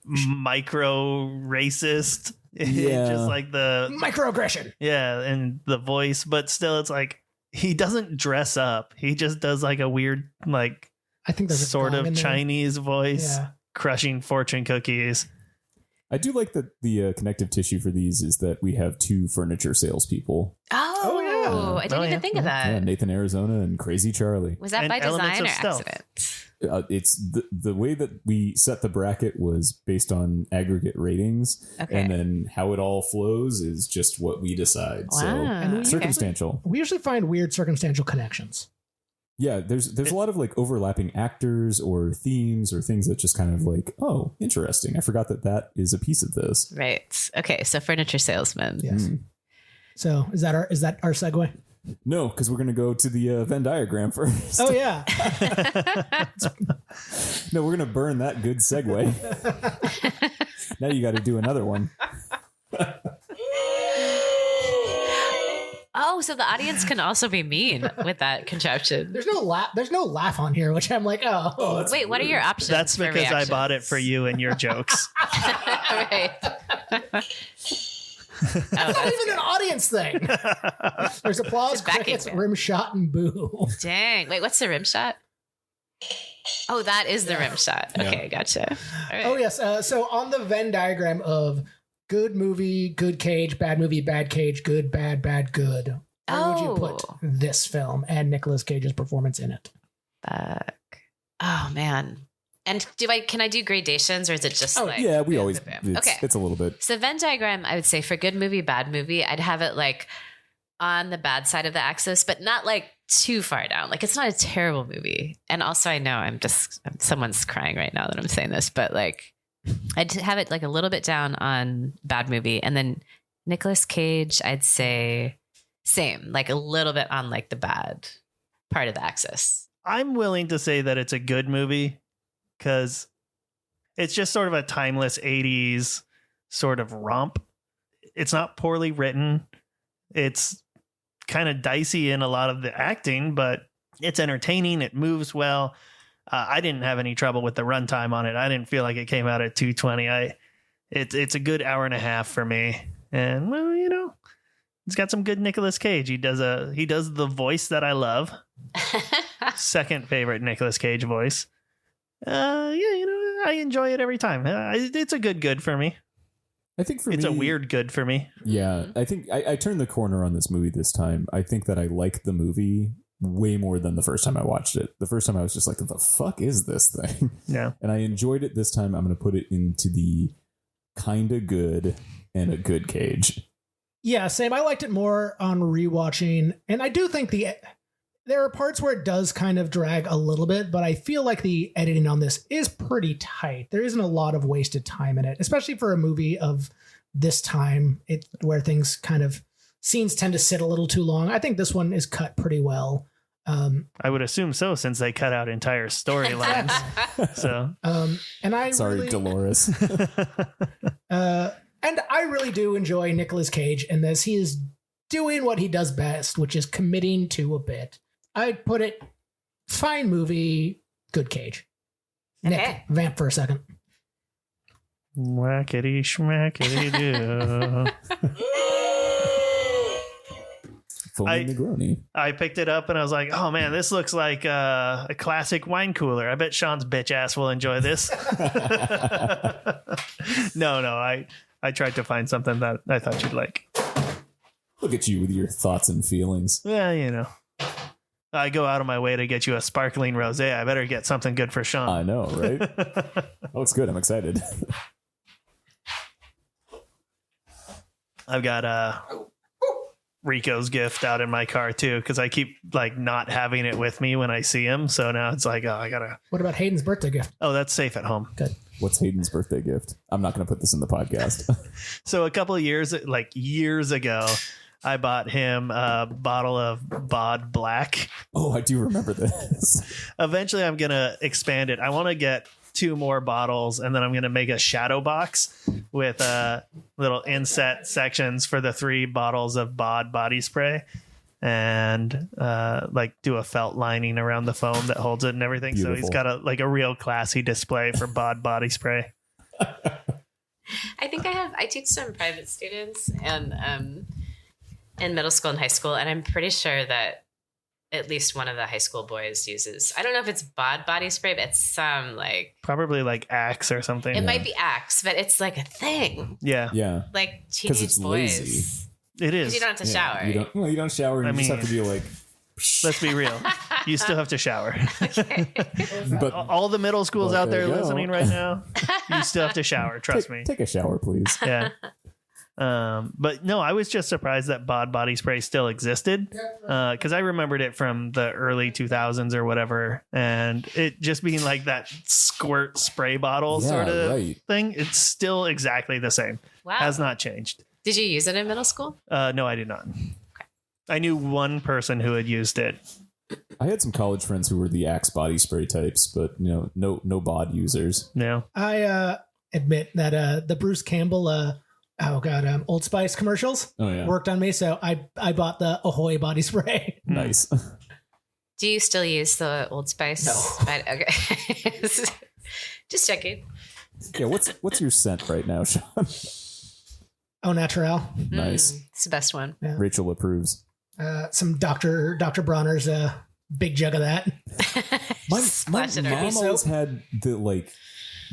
micro racist. Yeah. Just like the microaggression. Yeah, and the voice, but still it's like he doesn't dress up. He just does like a weird like I think there's sort of Chinese voice crushing fortune cookies. I do like that the connective tissue for these is that we have two furniture salespeople. Oh yeah. I didn't even think of that. Yeah, Nathan Arizona and Crazy Charlie. Was that by design or accident? It's the way that we set the bracket was based on aggregate ratings, and then how it all flows is just what we decide. Wow. So and circumstantial. We usually find weird circumstantial connections. Yeah, there's a lot of like overlapping actors or themes or things that just kind of like, oh, interesting. I forgot that is a piece of this. Right. Okay. So furniture salesman. Yes. So is that our segue? No, because we're gonna go to the Venn diagram first. Oh yeah. No, we're gonna burn that good segue. Now you got to do another one. Oh, so the audience can also be mean with that contraption. There's no laugh on here, which I'm like, wait, what are your options? That's because I bought it for you and your jokes. Right. That's not even an audience thing. There's applause, crickets, rim shot, and boo. Dang. Wait, what's the rim shot? Oh, that is the rim shot. Okay, gotcha. All right. Oh, yes. So on the Venn diagram of good movie, good cage, bad movie, bad cage, good, bad, good, where would you put this film and Nicolas Cage's performance in it? Oh, man. And can I do gradations or is it just like... Yeah, we always... Okay. It's a little bit. So Venn diagram, I would say for good movie, bad movie, I'd have it like on the bad side of the axis, but not like too far down. Like it's not a terrible movie. And also I know someone's crying right now that I'm saying this, but like I'd have it like a little bit down on bad movie. And then Nicolas Cage, I'd say same, like a little bit on like the bad part of the axis. I'm willing to say that it's a good movie because it's just sort of a timeless 80s sort of romp. It's not poorly written. It's kind of dicey in a lot of the acting, but It's entertaining. It moves well. I didn't have any trouble with the runtime on it. I didn't feel like it came out at 220. It's a good hour and a half for me. And well, you know, it's got some good Nicolas Cage. He does the voice that I love. Second favorite Nicolas Cage voice. Yeah, you know, I enjoy it every time. It's a good for me. I think for it's me, a weird good for me. Yeah, I think I turned the corner on this movie this time. I think that I like the movie way more than the first time I watched it. The first time I was just like, what the fuck is this thing? Yeah. And I enjoyed it this time. I'm going to put it into the kind of good and a good Cage. Yeah, same. I liked it more on rewatching. And I do think there are parts where it does kind of drag a little bit, but I feel like the editing on this is pretty tight. There isn't a lot of wasted time in it, especially for a movie of this time, where things kind of scenes tend to sit a little too long. I think this one is cut pretty well. I would assume so, since they cut out entire storylines. So, and I sorry, really, Dolores. And I really do enjoy Nicolas Cage in this. He is doing what he does best, which is committing to a bit. I'd put it fine movie, good Cage. Okay. Nick, vamp for a second. Whackity schmackity do. Negroni. I picked it up and I was like, oh man, this looks like a classic wine cooler. I bet Sean's bitch ass will enjoy this. No, I tried to find something that I thought you'd like. Look at you with your thoughts and feelings. Yeah, you know. I go out of my way to get you a sparkling rosé. I better get something good for Sean. I know, right? Oh, it's good. I'm excited. I've got Rico's gift out in my car too, because I keep like not having it with me when I see him. So now it's like, oh, I gotta. What about Hayden's birthday gift? Oh, that's safe at home. Good. What's Hayden's birthday gift? I'm not going to put this in the podcast. So a couple of years ago, I bought him a bottle of Bod Black. Oh, I do remember this. Eventually, I'm going to expand it. I want to get 2 more bottles, and then I'm going to make a shadow box with little inset sections for the 3 bottles of Bod body spray, and like do a felt lining around the foam that holds it and everything. Beautiful. So he's got a real classy display for Bod body spray. I think I teach some private students and in middle school and high school, and I'm pretty sure that at least one of the high school boys uses, I don't know if it's Bod body spray, but it's some like Probably like Axe or something. it might be Axe, but it's like a thing. Yeah, Yeah. Like 'Cause teenage it's boys. lazy. it Because is. you don't have to Yeah, shower. You don't shower. You just have to be like. Let's be real. You still have to shower. But All the middle schools Well, out there there you go. listening right now, you still have to shower. Trust me. take a shower, please. Yeah. But no, I was just surprised that Bod body spray still existed, because I remembered it from the early 2000s or whatever, and it just being like that squirt spray bottle Yeah, sort of right. thing. It's still exactly the same. Wow. Has not changed. Did you use it in middle school? No, I did not. I knew one person who had used it. I had some college friends who were the Axe body spray types, but no bod users. No. I admit that the Bruce Campbell Old Spice commercials Oh yeah, worked on me, so I bought the Ahoy body spray. nice. Do you still use the Old Spice? No. Okay. Just checking. Yeah, what's your scent right now, Sean? Au naturel. Nice. It's the best one. Rachel approves. Some Dr. Bronner's big jug of that. My Splash it mom over. always had the like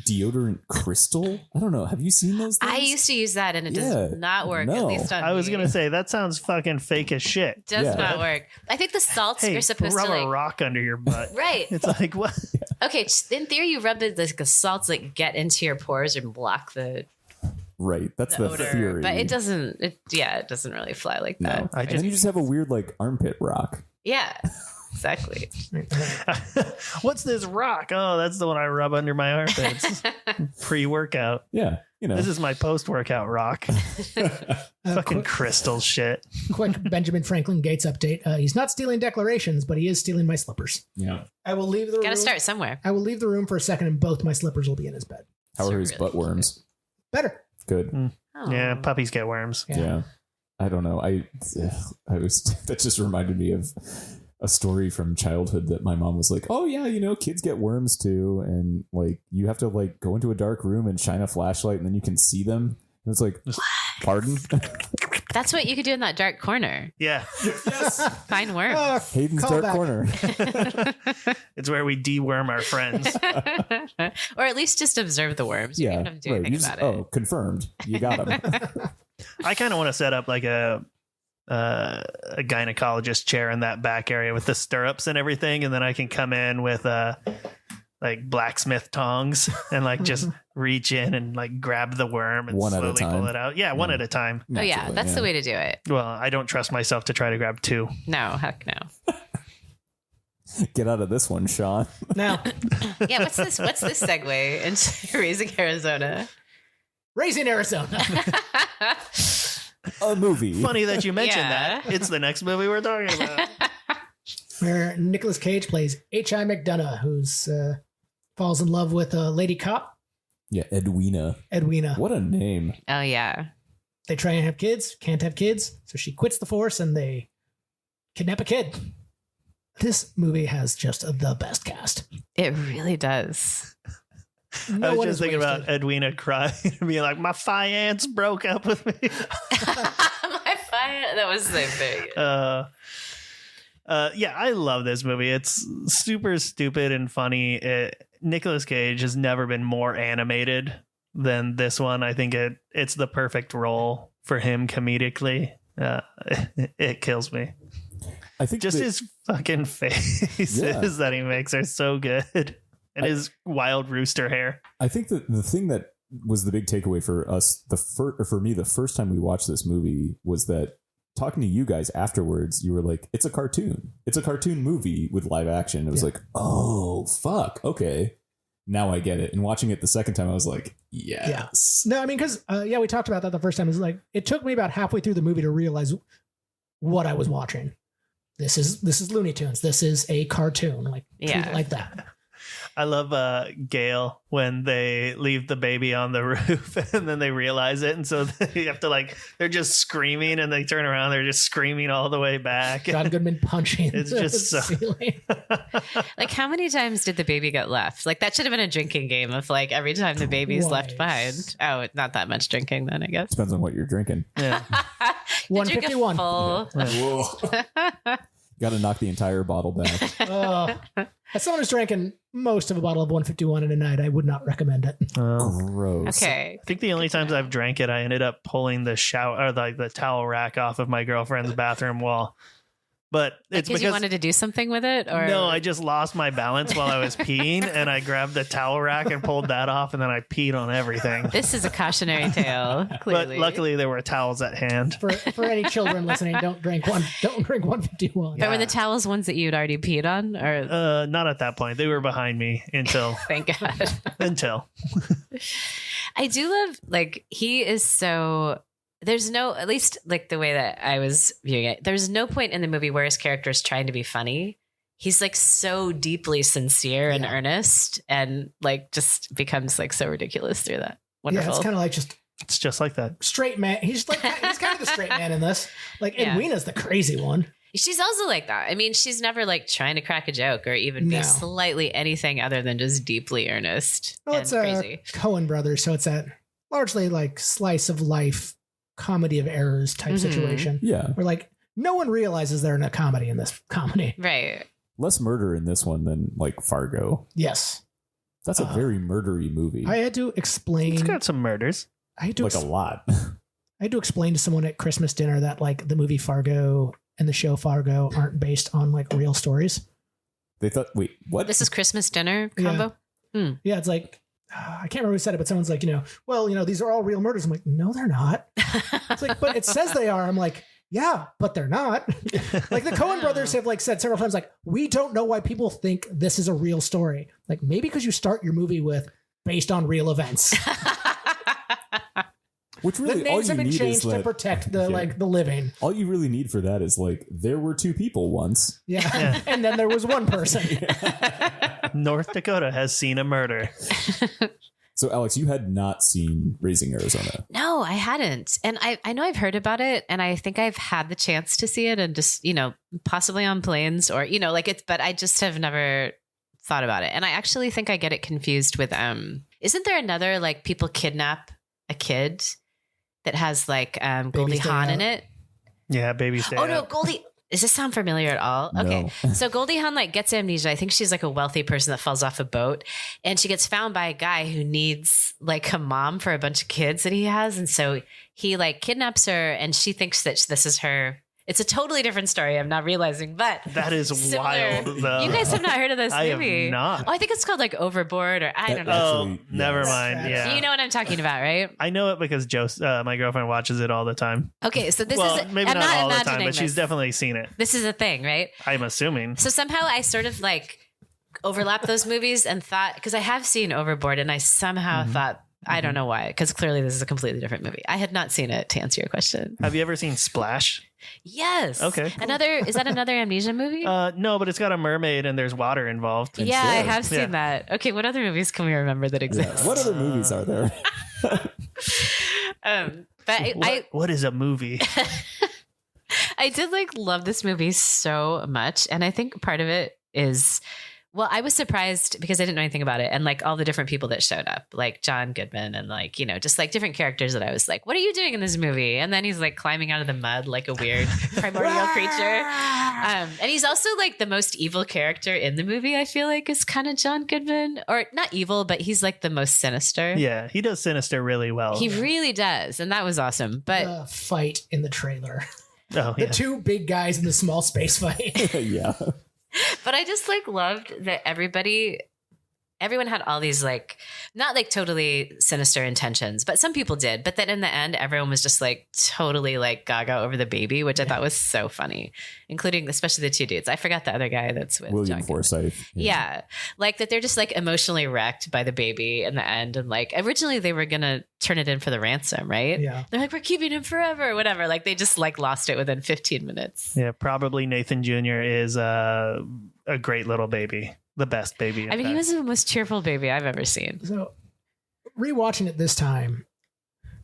deodorant crystal. I don't know. Have you seen those things? I used to use that and it Yeah, does not work, no. at least on I was me. going to say, that sounds fucking fake as shit. Does Yeah. not work. I think the salts Hey, are supposed rub to a like rock under your butt. right. It's like, what? Okay, in theory, you rub it like the salts like get into your pores and block the Right. That's the odor, theory. but it doesn't. It doesn't really fly like that. No. I And then you just have a weird like armpit rock. Yeah, exactly. What's this rock? Oh, that's the one I rub under my armpits. Pre-workout. Yeah. This is my post-workout rock. Fucking crystal shit. Quick Benjamin Franklin Gates update. He's not stealing declarations, but he is stealing my slippers. Yeah. I will leave the room. Got to start somewhere. I will leave the room for a second, and both my slippers will be in his bed. How are So his really butt worms? Better. Good. Oh. Yeah, puppies get worms. Yeah. Yeah. I don't know. I was that just reminded me of a story from childhood that my mom was like, oh yeah, kids get worms too, and like you have to like go into a dark room and shine a flashlight and then you can see them. And it's like, pardon? That's what you could do in that dark corner. Yeah. Yes. Find worms. Hayden's Call dark back. corner. It's where we deworm our friends. Or at least just observe the worms. You don't have to do anything about it. Oh, confirmed. You got them. I kind of want to set up like a gynecologist chair in that back area with the stirrups and everything, and then I can come in with like blacksmith tongs and like just reach in and like grab the worm and One at a slowly time. pull it out. Yeah, one at a time. Oh yeah, Naturally, that's the way to do it. Well, I don't trust myself to try to grab two. No, heck no. Get out of this one, Sean. Now, Yeah, what's this segue into Raising Arizona? Raising Arizona. A movie. Funny that you mentioned Yeah. that. It's the next movie we're talking about. Where Nicolas Cage plays H.I. McDonough, who's falls in love with a lady cop, Yeah, Edwina. Edwina. What a name. Oh yeah. They try and have kids, can't have kids, so she quits the force and they kidnap a kid. This movie has just the best cast. It really does. No I was one just is thinking wasted. about Edwina crying and being like, my fiance broke up with me. My fire. That was so big. Yeah, I love this movie. It's super stupid and funny. Nicolas Cage has never been more animated than this one. I think it's the perfect role for him comedically. It kills me. I think Just that- his fucking faces Yeah. that he makes are so good. And his wild rooster hair. I think that the thing that was the big takeaway for us, for me, the first time we watched this movie was that talking to you guys afterwards, you were like, it's a cartoon. It's a cartoon movie with live action. It was like, oh, fuck. Okay. Now I get it. And watching it the second time, I was like, yes. No, I mean, because, we talked about that the first time. It's like, it took me about halfway through the movie to realize what I was watching. This is Looney Tunes. This is a cartoon. Like, treat Yeah. it like that. I love Gail when they leave the baby on the roof and then they realize it. And so they have to they're just screaming and they turn around. They're just screaming all the way back. John Goodman punching It's the just so- ceiling. Like, how many times did the baby get left? Like, that should have been a drinking game of like every time the baby's left Twice. behind. Oh, not that much drinking then, I guess. Depends on what you're drinking. Yeah. You drink a 151. full- Whoa. Got to knock the entire bottle back. As someone who's drinking most of a bottle of 151 in a night, I would not recommend it. Gross. Okay. I think the only times I've drank it, I ended up pulling the shower or the towel rack off of my girlfriend's bathroom wall. But it's Because because you wanted to do something with it, or no, I just lost my balance while I was peeing, and I grabbed the towel rack and pulled that off, and then I peed on everything. This is a cautionary tale. But Clearly, luckily, there were towels at hand. For any children listening, don't drink 151. But were the towels ones that you'd already peed on, or Not at that point. They were behind me until thank God. I do love, like, he is so. There's no, at least like the way that I was viewing it, there's no point in the movie where his character is trying to be funny. He's like so deeply sincere and earnest, and like just becomes like so ridiculous through that. Wonderful. Yeah, it's kind of like just It's just like that. straight man. He's kind of the straight man in this. Like Yeah. Edwina's the crazy one. She's also like that. I mean, she's never like trying to crack a joke or even No. be slightly anything other than just deeply earnest Well, and it's crazy. Coen Brothers, so it's that largely like slice of life comedy of errors type Mhm. situation. Yeah. Where like no one realizes they're in a comedy in this comedy. Right. Less murder in this one than like Fargo. Yes, That's a very murdery movie. I had to explain. It's got some murders. I had to like a lot. I had to explain to someone at Christmas dinner that like the movie Fargo and the show Fargo aren't based on like real stories. They thought, wait, what? This is Christmas dinner combo. Yeah, it's like I can't remember who said it, but someone's like, these are all real murders. I'm like, no, they're not. It's like, but it says they are. I'm like, yeah, but they're not. Like the Coen brothers have like said several times, like, we don't know why people think this is a real story. Like maybe because you start your movie with based on real events. Which The really all names you have been need is changed to that protect the the living. all you really need for that is like there were two people once. Yeah. And then there was one person. North Dakota has seen a murder. So, Alex, you had not seen Raising Arizona. No, I hadn't. And I know I've heard about it, and I think I've had the chance to see it and just, possibly on planes or, but I just have never thought about it. And I actually think I get it confused with, isn't there another, like, people kidnap a kid that has, like, Goldie Stay Hawn in Out. it? Yeah, Baby Stay Oh, no, Out. Goldie. Does this sound familiar at all? Okay. So Goldie Hawn like gets amnesia. I think she's like a wealthy person that falls off a boat, and she gets found by a guy who needs like a mom for a bunch of kids that he has. And so he like kidnaps her, and she thinks that this is her. It's a totally different story. I'm not realizing, but That is similar. wild, though. You guys have not heard of this I movie? have not. Oh, I think it's called like Overboard, or I don't know. Oh, Actually, never yes. mind. Yeah. You know what I'm talking about, right? I know it because my girlfriend watches it all the time. Okay, so this well, is maybe I'm not all the time, imagining but she's this. definitely seen it. This is a thing, right? I'm assuming. So somehow I sort of like overlapped those movies and thought, because I have seen Overboard, and I somehow thought, I don't know why, because clearly this is a completely different movie. I had not seen it, to answer your question. Have you ever seen Splash? Yes. Okay. Is that another amnesia movie? No, but it's got a mermaid and there's water involved. yeah, I sure. have seen Yeah. that. Okay, what other movies can we remember that Yeah. exist? What other movies are there? But What is a movie? I did like love this movie so much, and I think part of it is, well, I was surprised because I didn't know anything about it, and like all the different people that showed up, like John Goodman, and like just like different characters that I was like, what are you doing in this movie? And then he's like climbing out of the mud like a weird primordial creature, and he's also like the most evil character in the movie. I feel like is kind of John Goodman, or not evil, but he's like the most sinister. Yeah, he does Sinister really well. He really does, and that was awesome. But The fight in the trailer. Oh, The yeah. two big guys in the small space fight. Yeah. But I just like loved that everyone had all these like, not like totally sinister intentions, but some people did. But then in the end, everyone was just like totally like gaga over the baby, which I thought was so funny, including especially the two dudes. I forgot the other guy that's with William John Forsythe. Yeah. Like that they're just like emotionally wrecked by the baby in the end. And like originally they were going to turn it in for the ransom, right? Yeah. They're like, we're keeping him forever, whatever. Like they just like lost it within 15 minutes. Yeah, probably Nathan Jr. is a great little baby. The best baby. I mean, he was the most cheerful baby I've ever seen. So, rewatching it this time,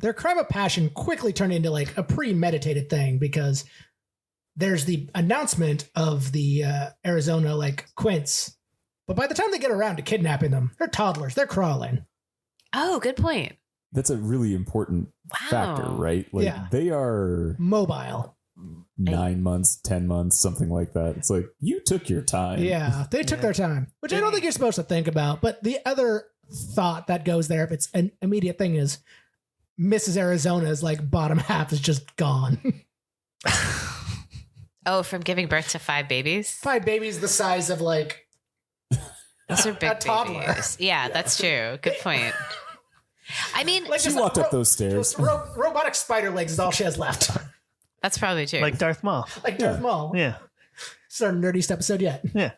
their crime of passion quickly turned into like a premeditated thing because there's the announcement of the Arizona like Quince, but by the time they get around to kidnapping them, they're toddlers, they're crawling. Oh, good point. That's a really important Wow. factor, right? Like Yeah. they are Mobile. 9 months, 10 months, something like that. It's like you took your time. Yeah, they took Yeah. their time, which I don't think you're supposed to think about. But the other thought that goes there, if it's an immediate thing, is Mrs. Arizona's like bottom half is just gone. Oh, from giving birth to 5 babies? 5 babies the size of like Those are big a toddler. babies. Yeah, that's true. Good point. I mean, Like She just walked up those stairs. just robotic spider legs is all she has left. that's probably true. like Darth Maul. Like Darth Maul. Yeah. It's our nerdiest episode yet. Yeah.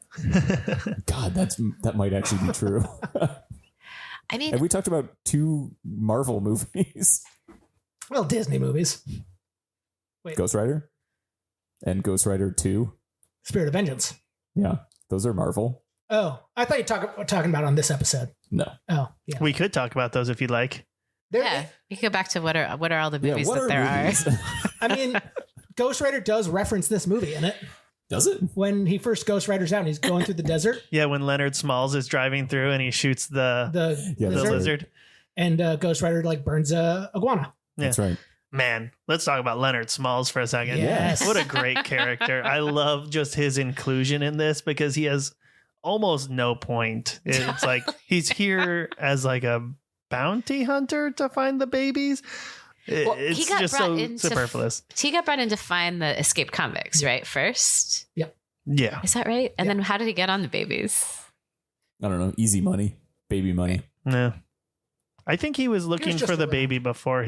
God, that might actually be true. I mean, Have we talked about 2 Marvel movies? Well, Disney movies. Ghost Rider and Ghost Rider 2. Spirit of Vengeance. Yeah, those are Marvel. Oh, I thought you were talking about on this episode. No. Oh, yeah. We could talk about those if you'd like. There- yeah, we could go back to what are all the Yeah, movies what that are there movies? I mean, Ghost Rider does reference this movie in it. Does it? When he first Ghost Riders out and he's going through the desert, Yeah, when Leonard Smalls is driving through and he shoots the the Yeah, the that's lizard, right. lizard. and Ghost Rider like burns a iguana. That's right. Man, let's talk about Leonard Smalls for a second. Yes. What a great character. I love just his inclusion in this because he has almost no point. It's like he's here as like a bounty hunter to find the babies. Well, he It's got just brought so into- superfluous. He got brought in to find the escaped convicts, right? First, Yeah. is that right? And Yeah. then how did he get on the babies? I don't know. Easy money. Baby money. No. I think he was looking just for the around. baby before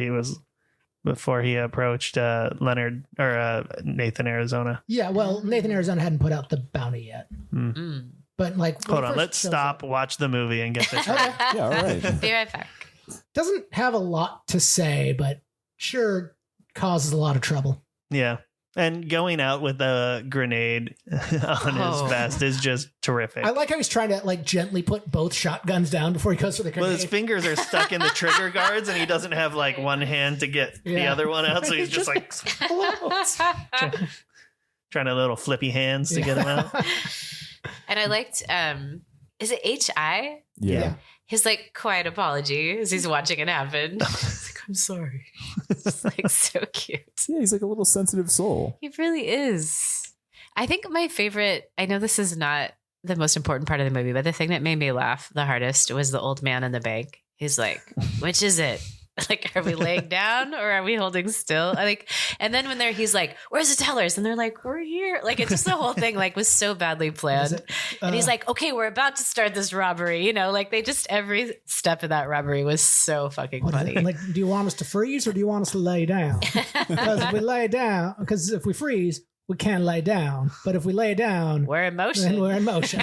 he approached Leonard or Nathan Arizona. Yeah, well, Nathan Arizona hadn't put out the bounty yet, Mm. but like when Hold he on, first let's shows stop, up- watch the movie, and get this right. Yeah, all right. Be right back. Doesn't have a lot to say, but sure causes a lot of trouble. Yeah. And going out with a grenade on his vest is just terrific. I like how he's trying to like gently put both shotguns down before he goes for the grenade. Well, his fingers are stuck in the trigger guards, and he doesn't have like one hand to get the other one out, so he's just like trying to little flippy hands to get him out. And I liked, is it H.I.? Yeah. His like quiet apology as he's watching it happen. He's like, I'm sorry. It's like so cute. Yeah, he's like a little sensitive soul. He really is. I think my favorite, I know this is not the most important part of the movie, but the thing that made me laugh the hardest was the old man in the bank. He's like, which is it? Like, are we laying down or are we holding still? And then when he's like, where's the tellers? And they're like, we're here. Like, it's just the whole thing like was so badly planned. And he's like, okay, we're about to start this robbery. You know, like every step of that robbery was so fucking funny. Like, do you want us to freeze or do you want us to lay down? Because if we lay down, because if we freeze, we can't lay down. But if we lay down, we're in motion. Then we're in motion.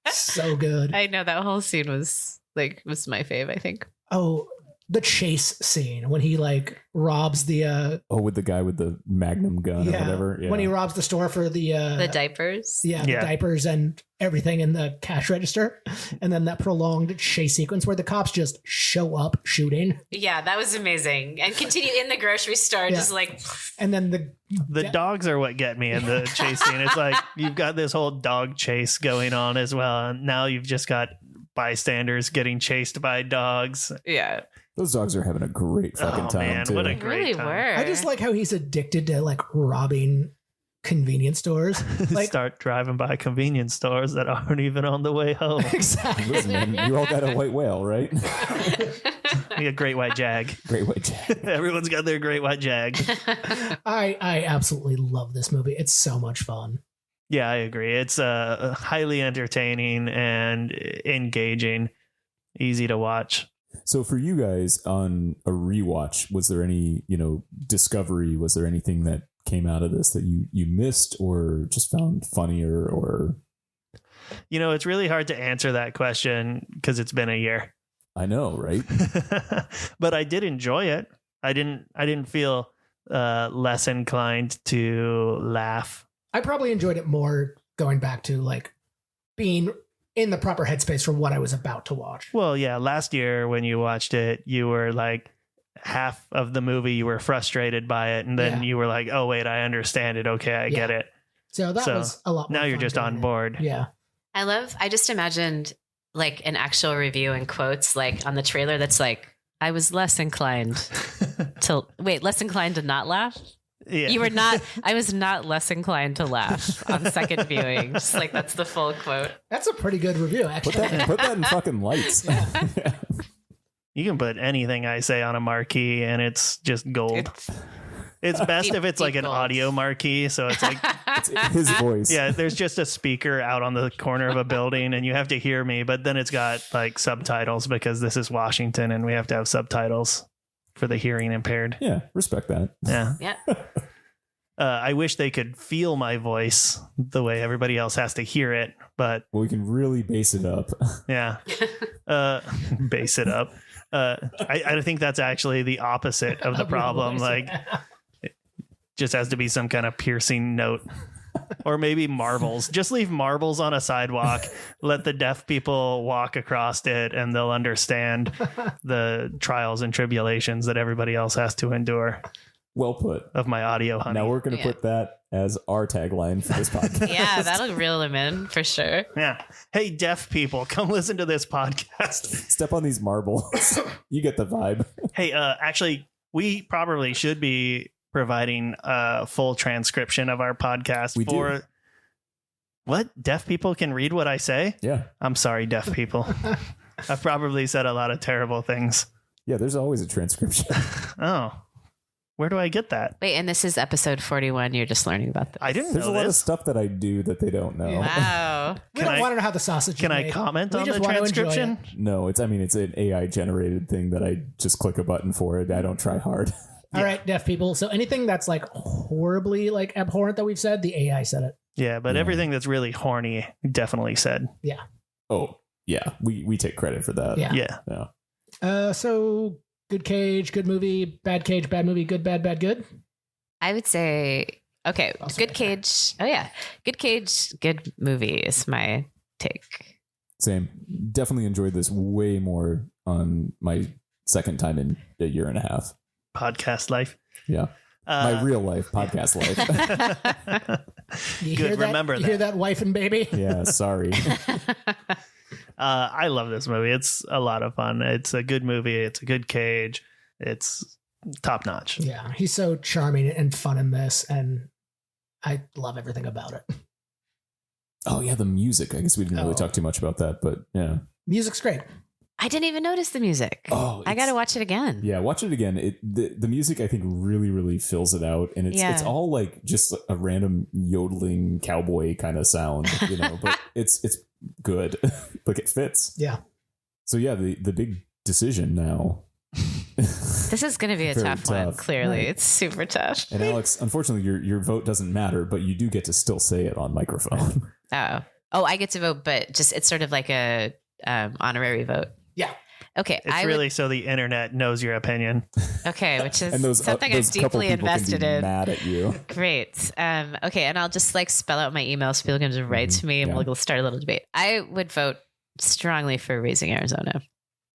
So good. I know that whole scene was my fave, I think. Oh, the chase scene when he like robs the with the guy with the magnum gun or whatever. Yeah. When he robs the store for the diapers. The diapers and everything in the cash register. And then that prolonged chase sequence where the cops just show up shooting. Yeah, that was amazing. And continue in the grocery store, just like. And then the dogs are what get me in the chase scene. It's like you've got this whole dog chase going on as well. And now you've just got bystanders getting chased by dogs. Yeah. Those dogs are having a great fucking time. Man, too. what a great time. Were. I just like how he's addicted to like robbing convenience stores. Like start driving by convenience stores that aren't even on the way home. Exactly. Listen, man, you all got a white whale, right? A great white jag. Great white jag. Everyone's got their great white jag. I absolutely love this movie. It's so much fun. Yeah, I agree. It's highly entertaining and engaging, easy to watch. So for you guys on a rewatch, was there any, discovery? Was there anything that came out of this that you missed or just found funnier or? It's really hard to answer that question because it's been a year. I know, right? But I did enjoy it. I didn't feel less inclined to laugh. I probably enjoyed it more going back to like being in the proper headspace for what I was about to watch. Well, yeah, last year when you watched it, you were like half of the movie, you were frustrated by it. And then you were like, oh, wait, I understand it. Okay, I get it. So that was a lot more now you're fun just doing on it. board. Yeah. I just imagined like an actual review in quotes, like on the trailer that's like, I was less inclined to not laugh. Yeah. You were not, I was not less inclined to laugh on second viewing. Just like that's the full quote. That's a pretty good review, actually. Put that in fucking lights. Yeah. You can put anything I say on a marquee and it's just gold. It's best if it's like an audio marquee. So it's like it's his voice. Yeah, there's just a speaker out on the corner of a building and you have to hear me, but then it's got like subtitles because this is Washington and we have to have subtitles for the hearing impaired. Yeah, respect that. Yeah. Yeah. I wish they could feel my voice the way everybody else has to hear it, but we can really base it up. Yeah. Base it up. I think that's actually the opposite of the problem. Like it just has to be some kind of piercing note. Or maybe marbles. Just leave marbles on a sidewalk. Let the deaf people walk across it and they'll understand the trials and tribulations that everybody else has to endure. Well put. Of my audio honey. Now we're going to put that as our tagline for this podcast. Yeah, that'll reel them in for sure. Yeah. Hey, deaf people, come listen to this podcast. Step on these marbles. You get the vibe. Hey, actually, we probably should be providing a full transcription of our podcast do. What? Deaf people can read what I say? Yeah. I'm sorry, deaf people. I've probably said a lot of terrible things. Yeah, there's always a transcription. Oh. Where do I get that? Wait, and this is episode 41. You're just learning about this. I didn't There's know a lot of this. stuff that I do that they don't know. Wow. We don't want to know how the sausage is Can I made. comment We on just the want to enjoy transcription? it. No, it's an AI generated thing that I just click a button for it. I don't try hard. All right, deaf people. So anything that's like horribly like abhorrent that we've said, the AI said it. Yeah, but Yeah. everything that's really horny definitely said. Yeah. Oh, yeah. We take credit for that. Yeah. Yeah. So good cage, good movie, bad cage, bad movie, good, bad, bad, good. I would say Okay. Also Good right Cage. Oh yeah. Good Cage. Good movie is my take. Same. Definitely enjoyed this way more on my second time in a year and a half. Podcast life. Yeah. My real life podcast life. You Good, hear that? remember You that. hear that, wife and baby? Yeah, sorry. I love this movie. It's a lot of fun. It's a good movie. It's a good Cage. It's top notch. Yeah, he's so charming and fun in this, and I love everything about it. Oh yeah, the music. I guess we didn't really Oh. talk too much about that, but yeah. Music's great. I didn't even notice the music. Oh, I got to watch it again. Yeah, watch it again. The music I think really fills it out, and it's all like just a random yodeling cowboy kind of sound, you know. But it's good. Like it fits. Yeah. So yeah, the big decision now. This is going to be a Very tough one. tough. Clearly, Right. it's super tough. And Alex, unfortunately, your vote doesn't matter, but you do get to still say it on microphone. Oh, I get to vote, but just it's sort of like a honorary vote. Yeah. Okay, It's really so the internet knows your opinion. okay, which is And those something I'm those couple deeply people can invested be in. mad at you. Great. Okay, and I'll just like spell out my email so people can just write to me, and Yeah. we'll start a little debate. I would vote strongly for Raising Arizona,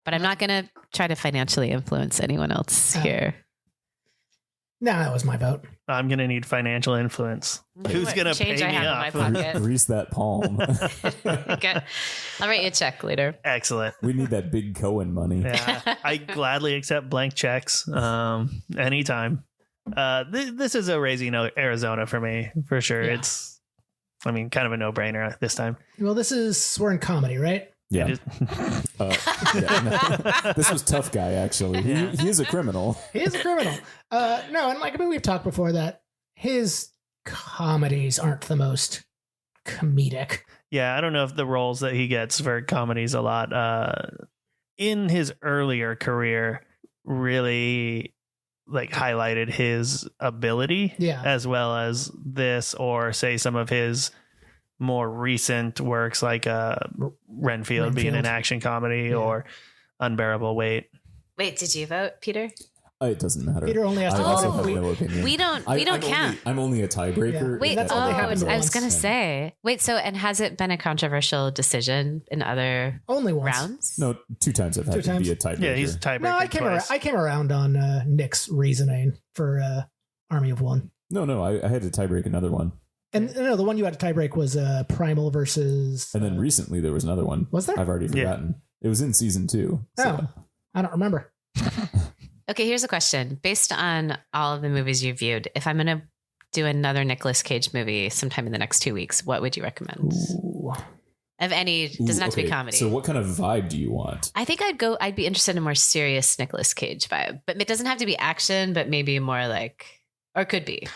but I'm not going to try to financially influence anyone else here. No, that was my vote. I'm going to need financial influence. Who's What going to change pay I me have off? in my pocket? Grease that palm. Okay. I'll write you a check later. Excellent. We need that big Cohen money. Yeah, I gladly accept blank checks anytime. This is a Raising Arizona for me, for sure. Yeah. It's, I mean, kind of a no-brainer this time. Well, we're in comedy, right? Yeah. It Yeah. This was Tough Guy, actually. Yeah. He is a criminal. He is a criminal. No, and like, I mean, we've talked before that his comedies aren't the most comedic. Yeah, I don't know if the roles that he gets for comedies a lot in his earlier career really like highlighted his ability, Yeah. as well as this, or say some of his more recent works like Renfield being an Renfield. action comedy, Yeah. or Unbearable Weight. Wait, did you vote, Peter? It doesn't matter. Peter only has I to also vote have if no opinion. We don't I'm count. I'm only a tiebreaker. Yeah. Wait, if that's that only I happened was once. going to say. Wait, so, and has it been a controversial decision in other only once. rounds? No, 2 times I've had 2 to be times? a tiebreaker. Yeah, he's tiebreaker No, I twice. came around on Nick's reasoning for Army of One. No, I had to tiebreak another one. And no, the one you had to tiebreak was Primal versus. And then recently there was another one. Was there? I've already Yeah. forgotten. It was in season 2. So. Oh, I don't remember. Okay, here's a question. Based on all of the movies you've viewed, if I'm going to do another Nicolas Cage movie sometime in the next 2 weeks, what would you recommend? Ooh. Of any, doesn't have to be okay, comedy. So what kind of vibe do you want? I think I'd be interested in a more serious Nicolas Cage vibe, but it doesn't have to be action, but maybe more like, or could be.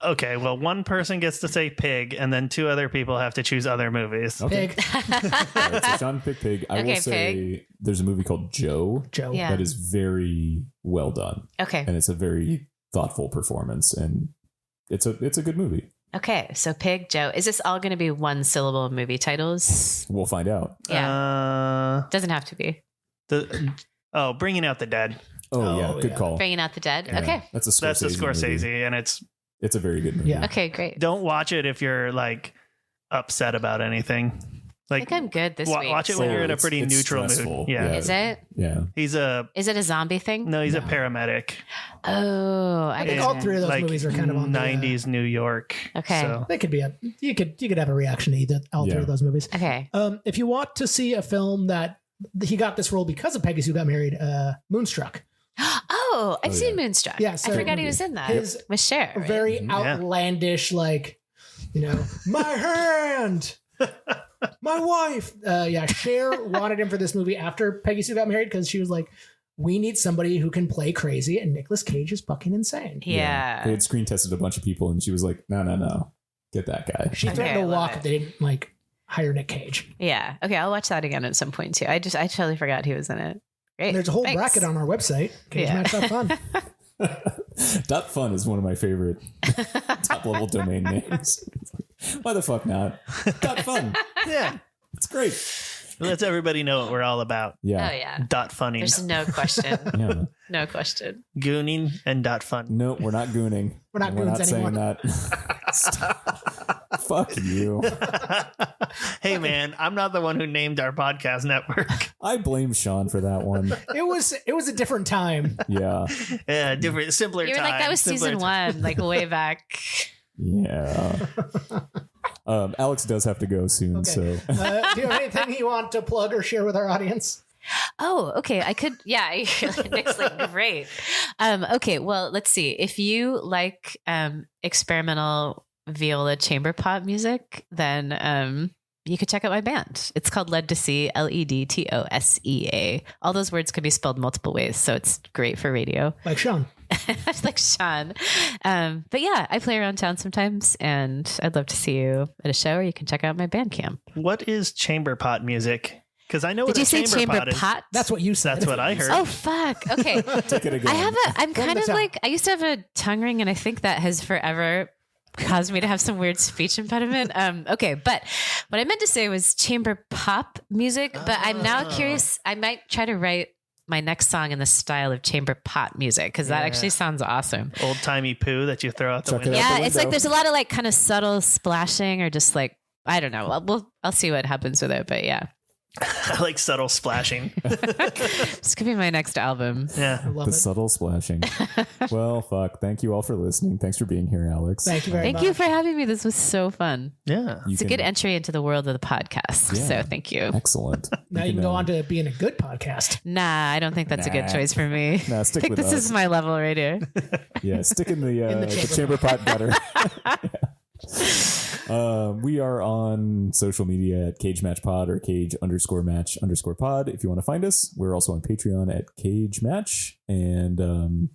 Okay, well, one person gets to say Pig, and then 2 other people have to choose other movies. Okay. Pig. All right, so Sean picked Pig. I Okay, will say there's a movie called Joe Joe. Yeah. that is very well done. Okay. And it's a very thoughtful performance, and it's a good movie. Okay. So Pig, Joe. Is this all going to be one syllable movie titles? We'll find out. Yeah. Doesn't have to be. Bringing Out the Dead. Oh, yeah, good yeah. call. Bringing Out the Dead. Yeah, Okay. that's a Scorsese. That's a Scorsese, movie. and It's a very good movie. Yeah. Okay, great. don't watch it if you're like upset about anything. I Like, think I'm good this week. watch it when Oh, you're in a it's- pretty it's neutral stressful. mood. Yeah. Yeah. Is it? Yeah. He's Is it a zombie thing? a No. paramedic. Oh, I think get all it. 3 of those Like movies are kind of on the, 90s New York. Okay. So, They could be you could have a reaction to either all 3 Yeah. of those movies. Okay. If you want to see a film that he got this role because of Peggy Sue Got Married, Moonstruck. Oh, I've Oh, seen yeah. Moonstruck. Yeah, I so forgot he was in that. his With Cher. Right? Very Mhm. Yeah. outlandish, like, my hand, my wife. Cher wanted him for this movie after Peggy Sue Got Married because she was like, we need somebody who can play crazy, and Nicolas Cage is fucking insane. Yeah. They had screen tested a bunch of people, and she was like, no. Get that guy. She Okay, threatened I to love walk it. if they didn't like hire Nick Cage. Yeah. Okay, I'll watch that again at some point too. I totally forgot he was in it. Great. And there's a whole Thanks. bracket on our website. Yeah. CageMatch.fun. .fun is one of my favorite top level domain names. Why the fuck not? .fun. yeah. It's great. Lets everybody know what we're all about. Yeah. Oh yeah. Dot funning. There's no question. Yeah. No question. Gooning and dot fun. No, we're not gooning. We're not We're goons not saying anymore. that. Fuck you. Hey man, I'm not the one who named our podcast network. I blame Sean for that one. It was a different time. Yeah. Yeah, different, simpler You were time. like, that was simpler season time. 1, like way back. Yeah. Alex does have to go soon, Okay. so Do you have anything you want to plug or share with our audience? Oh, okay. I could, yeah. Nick's like, great. Okay, well, let's see. If you like experimental viola chamber pop music, then you could check out my band. It's called Led to See, LEDTOSEA. All those words can be spelled multiple ways, so it's great for radio. Like Sean. Like Sean. But yeah, I play around town sometimes, and I'd love to see you at a show, or you can check out my Bandcamp. What is chamber pot music? Because I know Did what you a say chamber pot is. pot? That's what you said. That's what I heard. Oh, fuck. Okay. take it again. I'm kind this of out. like, I used to have a tongue ring, and I think that has forever caused me to have some weird speech impediment. Okay, but what I meant to say was chamber pop music, but I'm now curious. I might try to write my next song in the style of chamber pot music, because that Yeah. actually sounds awesome. Old timey poo that you throw out the Chuck it window. out. Yeah, the it's like window. there's a lot of like kind of subtle splashing, or just like, I don't know. I'll see what happens with it, but yeah, I like subtle splashing. this could be my next album. I Yeah. love The it. subtle splashing. Well, fuck. Thank you all for listening. Thanks for being here, Alex. Thank you very Thank much. you for having me. This was so fun. Yeah. You It's a can- good entry into the world of the podcast. Yeah. So thank you. Excellent. Now you can go on to being a good podcast. Nah, I don't think that's a good Nah. choice for me. Nah, I stick think with this us. is my level right here. Yeah, stick in the the chamber pot better. We are on social media at Cage Match Pod or Cage_Match_pod. If you want to find us, we're also on Patreon at Cage Match. And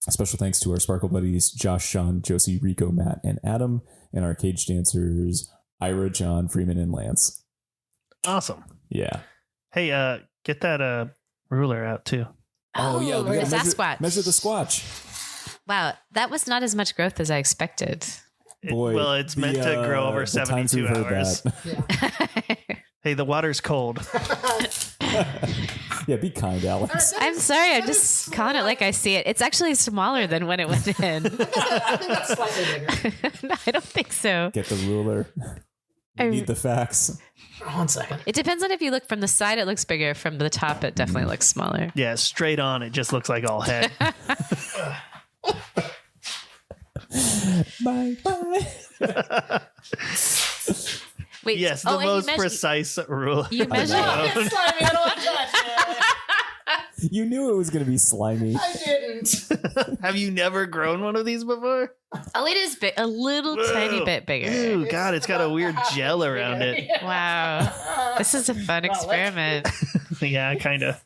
special thanks to our Sparkle buddies, Josh, Sean, Josie, Rico, Matt, and Adam, and our cage dancers, Ira, John, Freeman, and Lance. Awesome. Yeah. Hey, get that ruler out too. Oh, we the gotta Sasquatch. Measure the squatch. Wow, that was not as much growth as I expected. Boy, Well, it's meant to grow over the times 72 we've heard hours. that. Hey, the water's cold. Yeah, be kind, Alex. I'm sorry, I'm just calling it like I see it. It's actually smaller than when it went in. I think that's slightly bigger. No, I don't think so. Get the ruler. We need the facts. 1 second. It depends on if you look from the side, it looks bigger. From the top, it definitely looks smaller. Yeah, straight on, it just looks like all head. Bye bye. Wait, Yes, the and you most measure- precise rule. You measure. You knew it was going to be slimy. I didn't. Have you never grown one of these before? Oh, it is big, a little Whoa. tiny bit bigger. Ew, God, it's got a weird gel around it. Wow, this is a fun experiment. Yeah, kind of.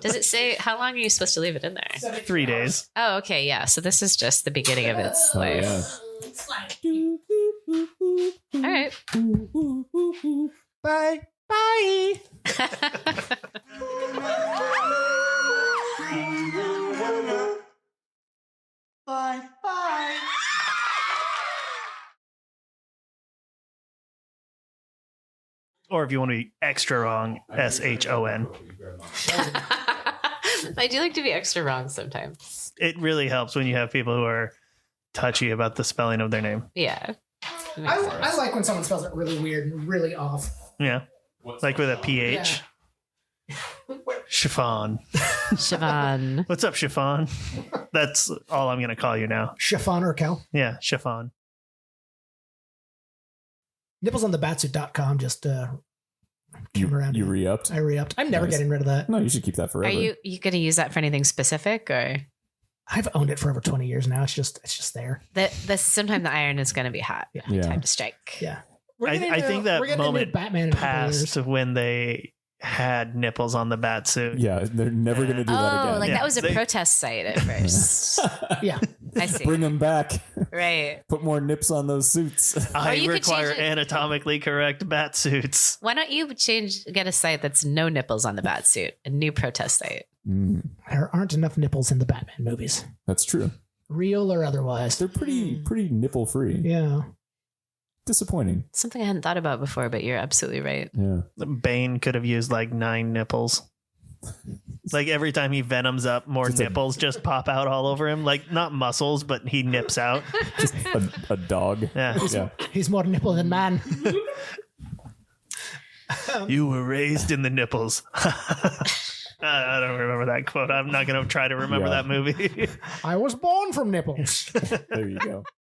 Does it say how long are you supposed to leave it in there? 3 days. Oh, okay, yeah. So this is just the beginning of its Oh, life. yeah. All right. Bye. Bye. Bye. Bye. Or if you want to be extra wrong, SHON. I do like to be extra wrong sometimes. It really helps when you have people who are touchy about the spelling of their name. Yeah. I like when someone spells it really weird and really off. Yeah. Like with a PH. Chiffon. Siobhan. What's up, Chiffon? That's all I'm going to call you now. Chiffon or Cal. Yeah, Chiffon. Nipplesonthebatsuit.com just You, came around. you re-upped? I re-upped. I'm never Nice. getting rid of that. No, you should keep that Are forever. you going to use that for anything specific, or I've owned it for over 20 years now. It's just there. that sometime the iron is going to be hot? Yeah. Time to strike. Yeah. I think that we're getting a new moment Batman in a couple years. Passed when they had nipples on the bat suit. Yeah, they're never going to do that Oh, again. like Yeah, that was a they- protest site at first. Yeah. I see. Bring them back. Right. Put more nips on those suits. Or I you could require change it- anatomically correct bat suits. Why don't you get a site that's no nipples on the bat suit, a new protest site? Mm, There aren't enough nipples in the Batman movies, that's true. real or otherwise. They're pretty nipple free. Yeah. disappointing. Something I hadn't thought about before, but you're absolutely right. Yeah. Bane could have used like 9 nipples. Like every time he venoms up, more Just nipples just pop out all over him. Like not muscles, but he nips out. Just a dog. Yeah. Yeah. He's more nipple than man. You were raised in the nipples. I don't remember that quote. I'm not going to try to remember Yeah. that movie. I was born from nipples. There you go.